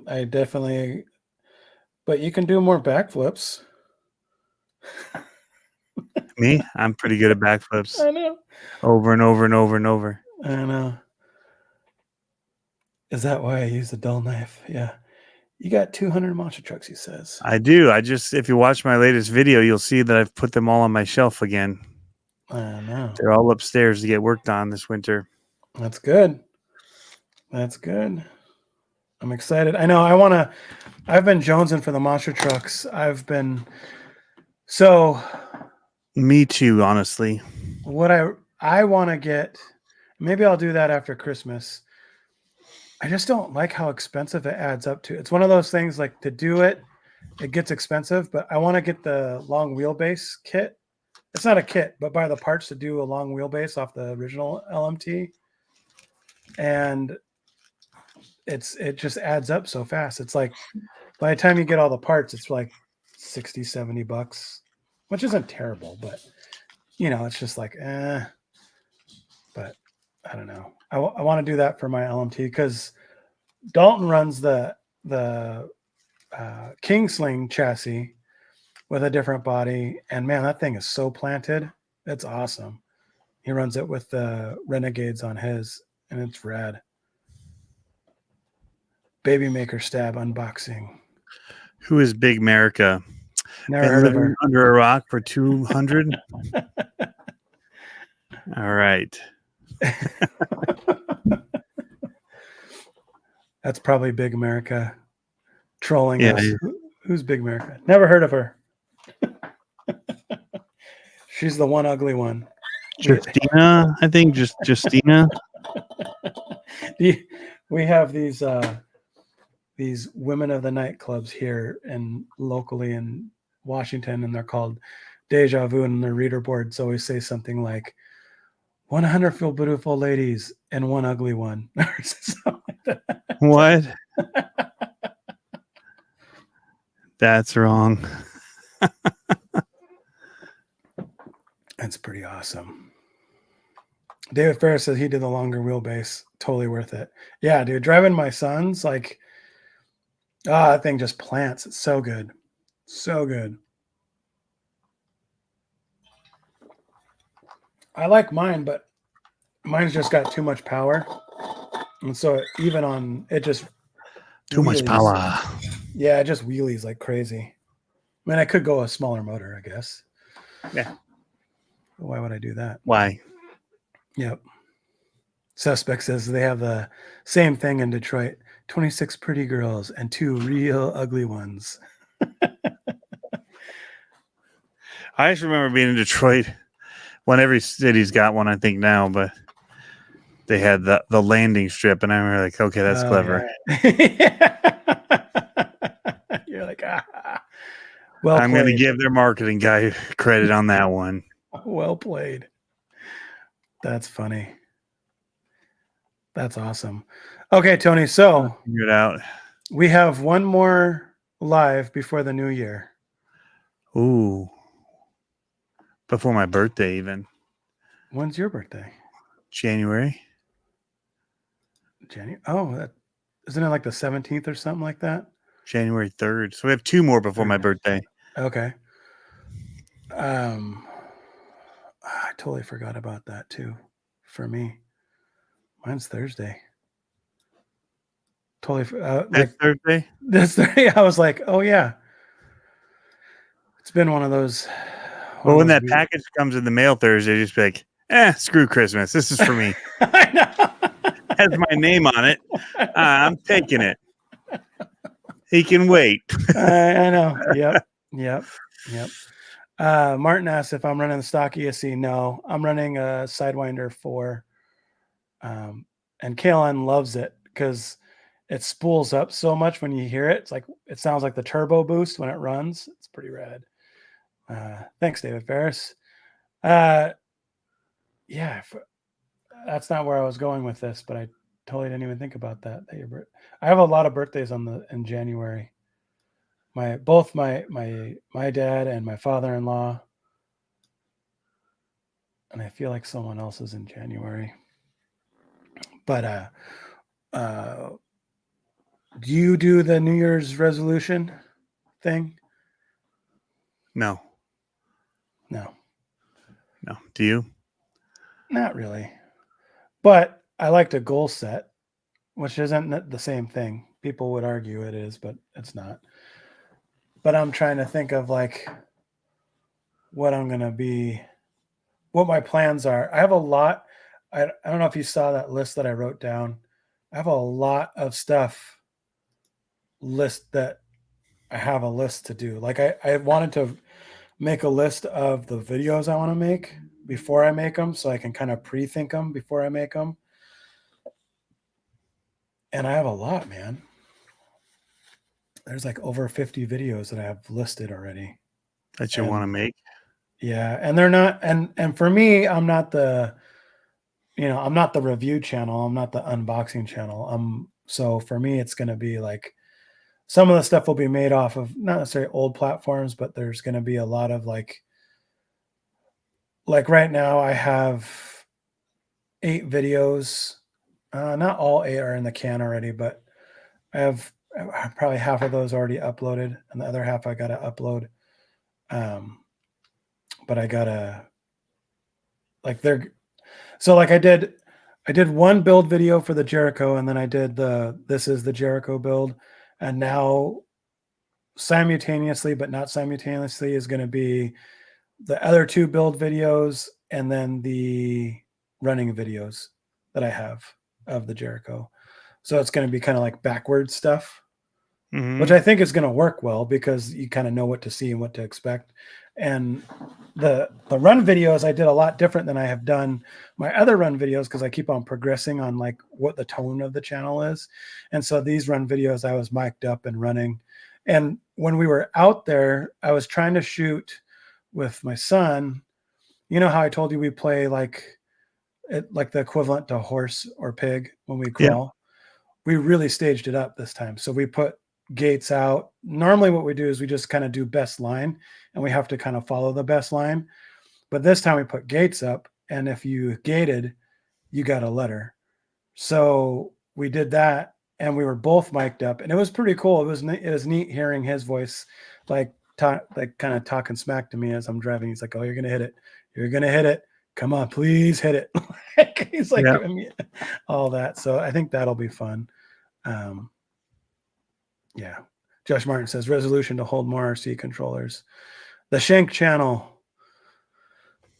I definitely, but you can do more backflips. me, I'm pretty good at backflips. I know. Over and over and over and over. I know. Is that why I use a dull knife? Yeah. You got 200 monster trucks, he says. I do. If you watch my latest video, you'll see that I've put them all on my shelf again. I know. They're all upstairs to get worked on this winter. That's good. That's good. I'm excited. I know. I've been jonesing for the monster trucks. Me too, honestly. What I want to get, maybe I'll do that after Christmas. I just don't like how expensive it adds up to. It's one of those things, like, to do it, it gets expensive, but I want to get the long wheelbase kit. It's not a kit, but buy the parts to do a long wheelbase off the original LMT. And it just adds up so fast. It's like, by the time you get all the parts, it's like $60-$70, which isn't terrible, but it's just like, but I don't know. I want to do that for my LMT, because Dalton runs the Kingsling chassis with a different body, and man, that thing is so planted. It's awesome. He runs it with the Renegades on his, and it's rad. Baby Maker Stab unboxing. Who is Big America? Never heard of her. Under a rock for 200. All right. That's probably Big America trolling Yeah, us. yeah. Who's Big America? Never heard of her. She's the one ugly one. Justina, I think. Just Justina. We have these women of the night clubs here and locally in Washington, and they're called Deja Vu, and their reader boards always say something like 100 beautiful ladies and one ugly one. Or something like that. What? That's wrong. That's pretty awesome. David Ferris said he did the longer wheelbase. Totally worth it. Yeah, dude. Driving my sons, like, that thing just plants. It's so good. So good. I like mine, but mine's just got too much power. And so it just Too much wheelies. power. Yeah, it just wheelies like crazy. I mean, I could go a smaller motor, I guess. Yeah. Why would I do that? Why? Yep. Suspect says they have the same thing in Detroit. 26 pretty girls and 2 real ugly ones. I just remember being in Detroit when every city's got one, I think now, but they had the landing strip, and I remember like, okay, that's clever. Yeah. You're like, well I'm going to played. give their marketing guy credit on that one. Well played. That's funny. That's awesome. Okay, Tony. So Figure it out. we have one more live before the new year. Ooh. Before my birthday, even. When's your birthday? January. January. Oh, isn't it like the 17th or something like that? January 3rd. So we have 2 more before my birthday. Okay. I totally forgot about that too. For me, mine's Thursday. Totally. Like Thursday. this Thursday, I was like, oh yeah. It's been one of those. Well, when that package comes in the mail Thursday, just be like, screw Christmas. This is for me. I know. Has my name on it. I'm taking it. He can wait. I know. Yep. Martin asked if I'm running the stock ESC. No, I'm running a Sidewinder 4. And Kaylin loves it because it spools up so much when you hear it. It's like it sounds like the turbo boost when it runs. It's pretty rad. Thanks, David Ferris. Yeah, that's not where I was going with this, but I totally didn't even think about that. I have a lot of birthdays in January. Both my dad and my father-in-law, and I feel like someone else is in January. But do you do the New Year's resolution thing? No. Do you? Not really. But I like to goal set, which isn't the same thing. People would argue it is, but it's not. But I'm trying to think of like what I'm going to be, what my plans are. I have a lot. I don't know if you saw that list that I wrote down. I have a lot of stuff that I have a list to do. Like I wanted to make a list of the videos I want to make before I make them, so I can kind of pre-think them before I make them. And I have a lot, man. There's like over 50 videos that I have listed already that you want to make. Yeah, and they're not, and for me, I'm not the review channel. I'm not the unboxing channel. So for me, it's going to be like some of the stuff will be made off of not necessarily old platforms, but there's going to be a lot of like right now I have 8 videos. Not all 8 are in the can already, but I have probably half of those already uploaded, and the other half I got to upload. But I gotta I did one build video for the Jericho, and then I did this is the Jericho build, and now simultaneously but not simultaneously is going to be the other 2 build videos and then the running videos that I have of the Jericho. So it's going to be kind of like backwards stuff, which I think is going to work well because you kind of know what to see and what to expect. And the run videos I did a lot different than I have done my other run videos because I keep on progressing on like what the tone of the channel is. And so these run videos I was mic'd up and running. And when we were out there, I was trying to shoot with my son. You know how I told you we play like the equivalent to horse or pig when we crawl? Yeah. We really staged it up this time. So we put gates out. Normally what we do is we just kind of do best line and we have to kind of follow the best line. But this time we put gates up, and if you gated, you got a letter. So we did that, and we were both mic'd up, and it was pretty cool. It was neat hearing his voice, like kind of talking smack to me as I'm driving. He's like, "Oh, you're gonna hit it. You're gonna hit it. Come on, please hit it." He's like, yeah. All that. So I think that'll be fun. Yeah. Josh Martin says resolution to hold more RC controllers. The Shank channel.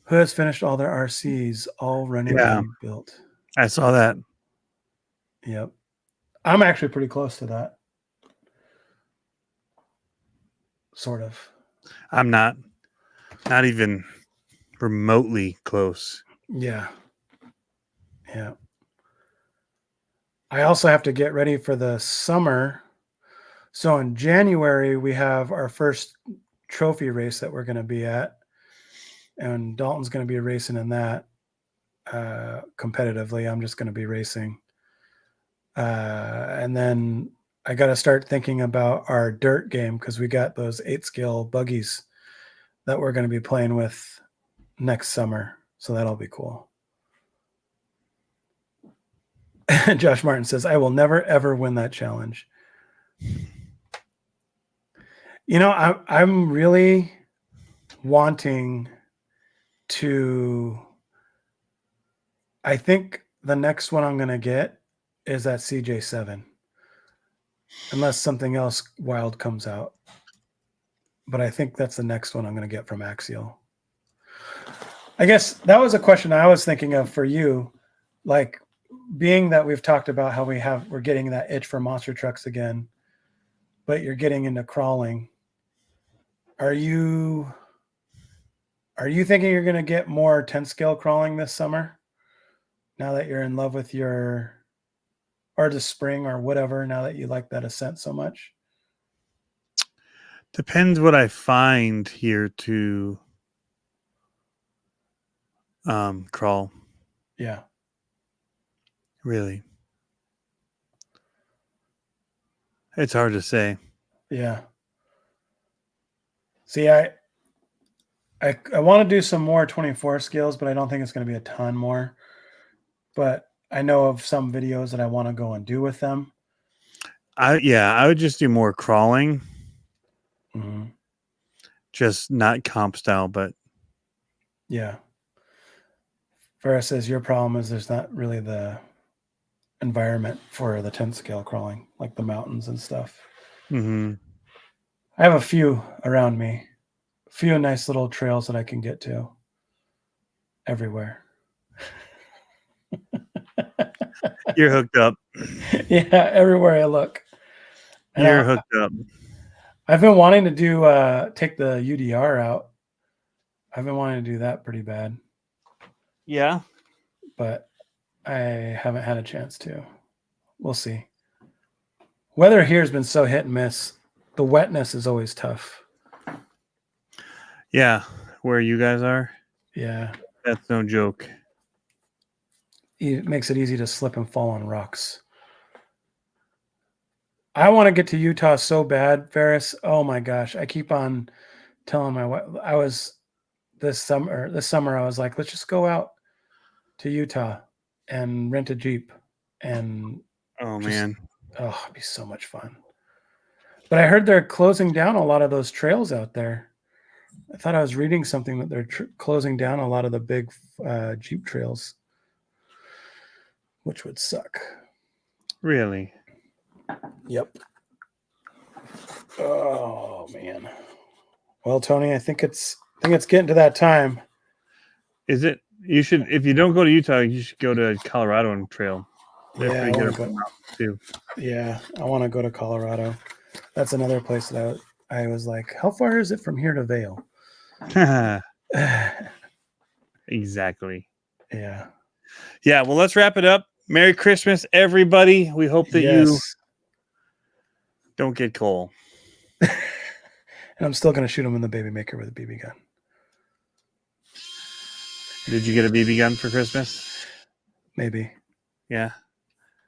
Who has finished all their RCs, all running and built? I saw that. Yep. I'm actually pretty close to that. Sort of. I'm not. Not even remotely close. Yeah. Yeah. I also have to get ready for the summer. So in January, we have our first trophy race that we're going to be at. And Dalton's going to be racing in that competitively. I'm just going to be racing. And then I got to start thinking about our dirt game because we got those 8-scale buggies that we're going to be playing with next summer. So that'll be cool. Josh Martin says, I will never, ever win that challenge. You know, I'm really wanting to. I think the next one I'm going to get is that CJ7, unless something else wild comes out. But I think that's the next one I'm going to get from Axial. I guess that was a question I was thinking of for you. Like, being that we've talked about how we're getting that itch for monster trucks again, but you're getting into crawling. Are you thinking you're going to get more 10-scale crawling this summer? Now that you're in love with or the spring or whatever, now that you like that ascent so much? Depends what I find here to crawl. Yeah. Really. It's hard to say. Yeah. See, I want to do some more 24 scales, but I don't think it's going to be a ton more. But I know of some videos that I want to go and do with them. I would just do more crawling. Mm-hmm. Just not comp style, but yeah. Ferris says your problem is there's not really the environment for the 10-scale crawling, like the mountains and stuff. Mm-hmm. I have a few around me, a few nice little trails that I can get to everywhere. You're hooked up. Yeah, everywhere I look. And You're hooked up. I've been wanting to take the UDR out. I've been wanting to do that pretty bad. Yeah. But I haven't had a chance to. We'll see. Weather here has been so hit and miss. The wetness is always tough. Yeah. Where you guys are? Yeah. That's no joke. It makes it easy to slip and fall on rocks. I want to get to Utah so bad, Ferris. Oh my gosh. I keep on telling my wife, this summer, I was like, let's just go out to Utah and rent a Jeep. And man. Oh, it'd be so much fun. But I heard they're closing down a lot of those trails out there. I thought I was reading something that they're closing down a lot of the big Jeep trails, which would suck. Really? Yep. Oh man. Well, Tony, I think it's getting to that time. Is it? You should. If you don't go to Utah, you should go to Colorado and trail. They're pretty good too. Yeah, I want to go to Colorado. That's another place that I was like, how far is it from here to Vail? Exactly. Yeah. Yeah. Well, let's wrap it up. Merry Christmas, everybody. We hope that you don't get cold. And I'm still going to shoot him in the baby maker with a BB gun. Did you get a BB gun for Christmas? Maybe. Yeah.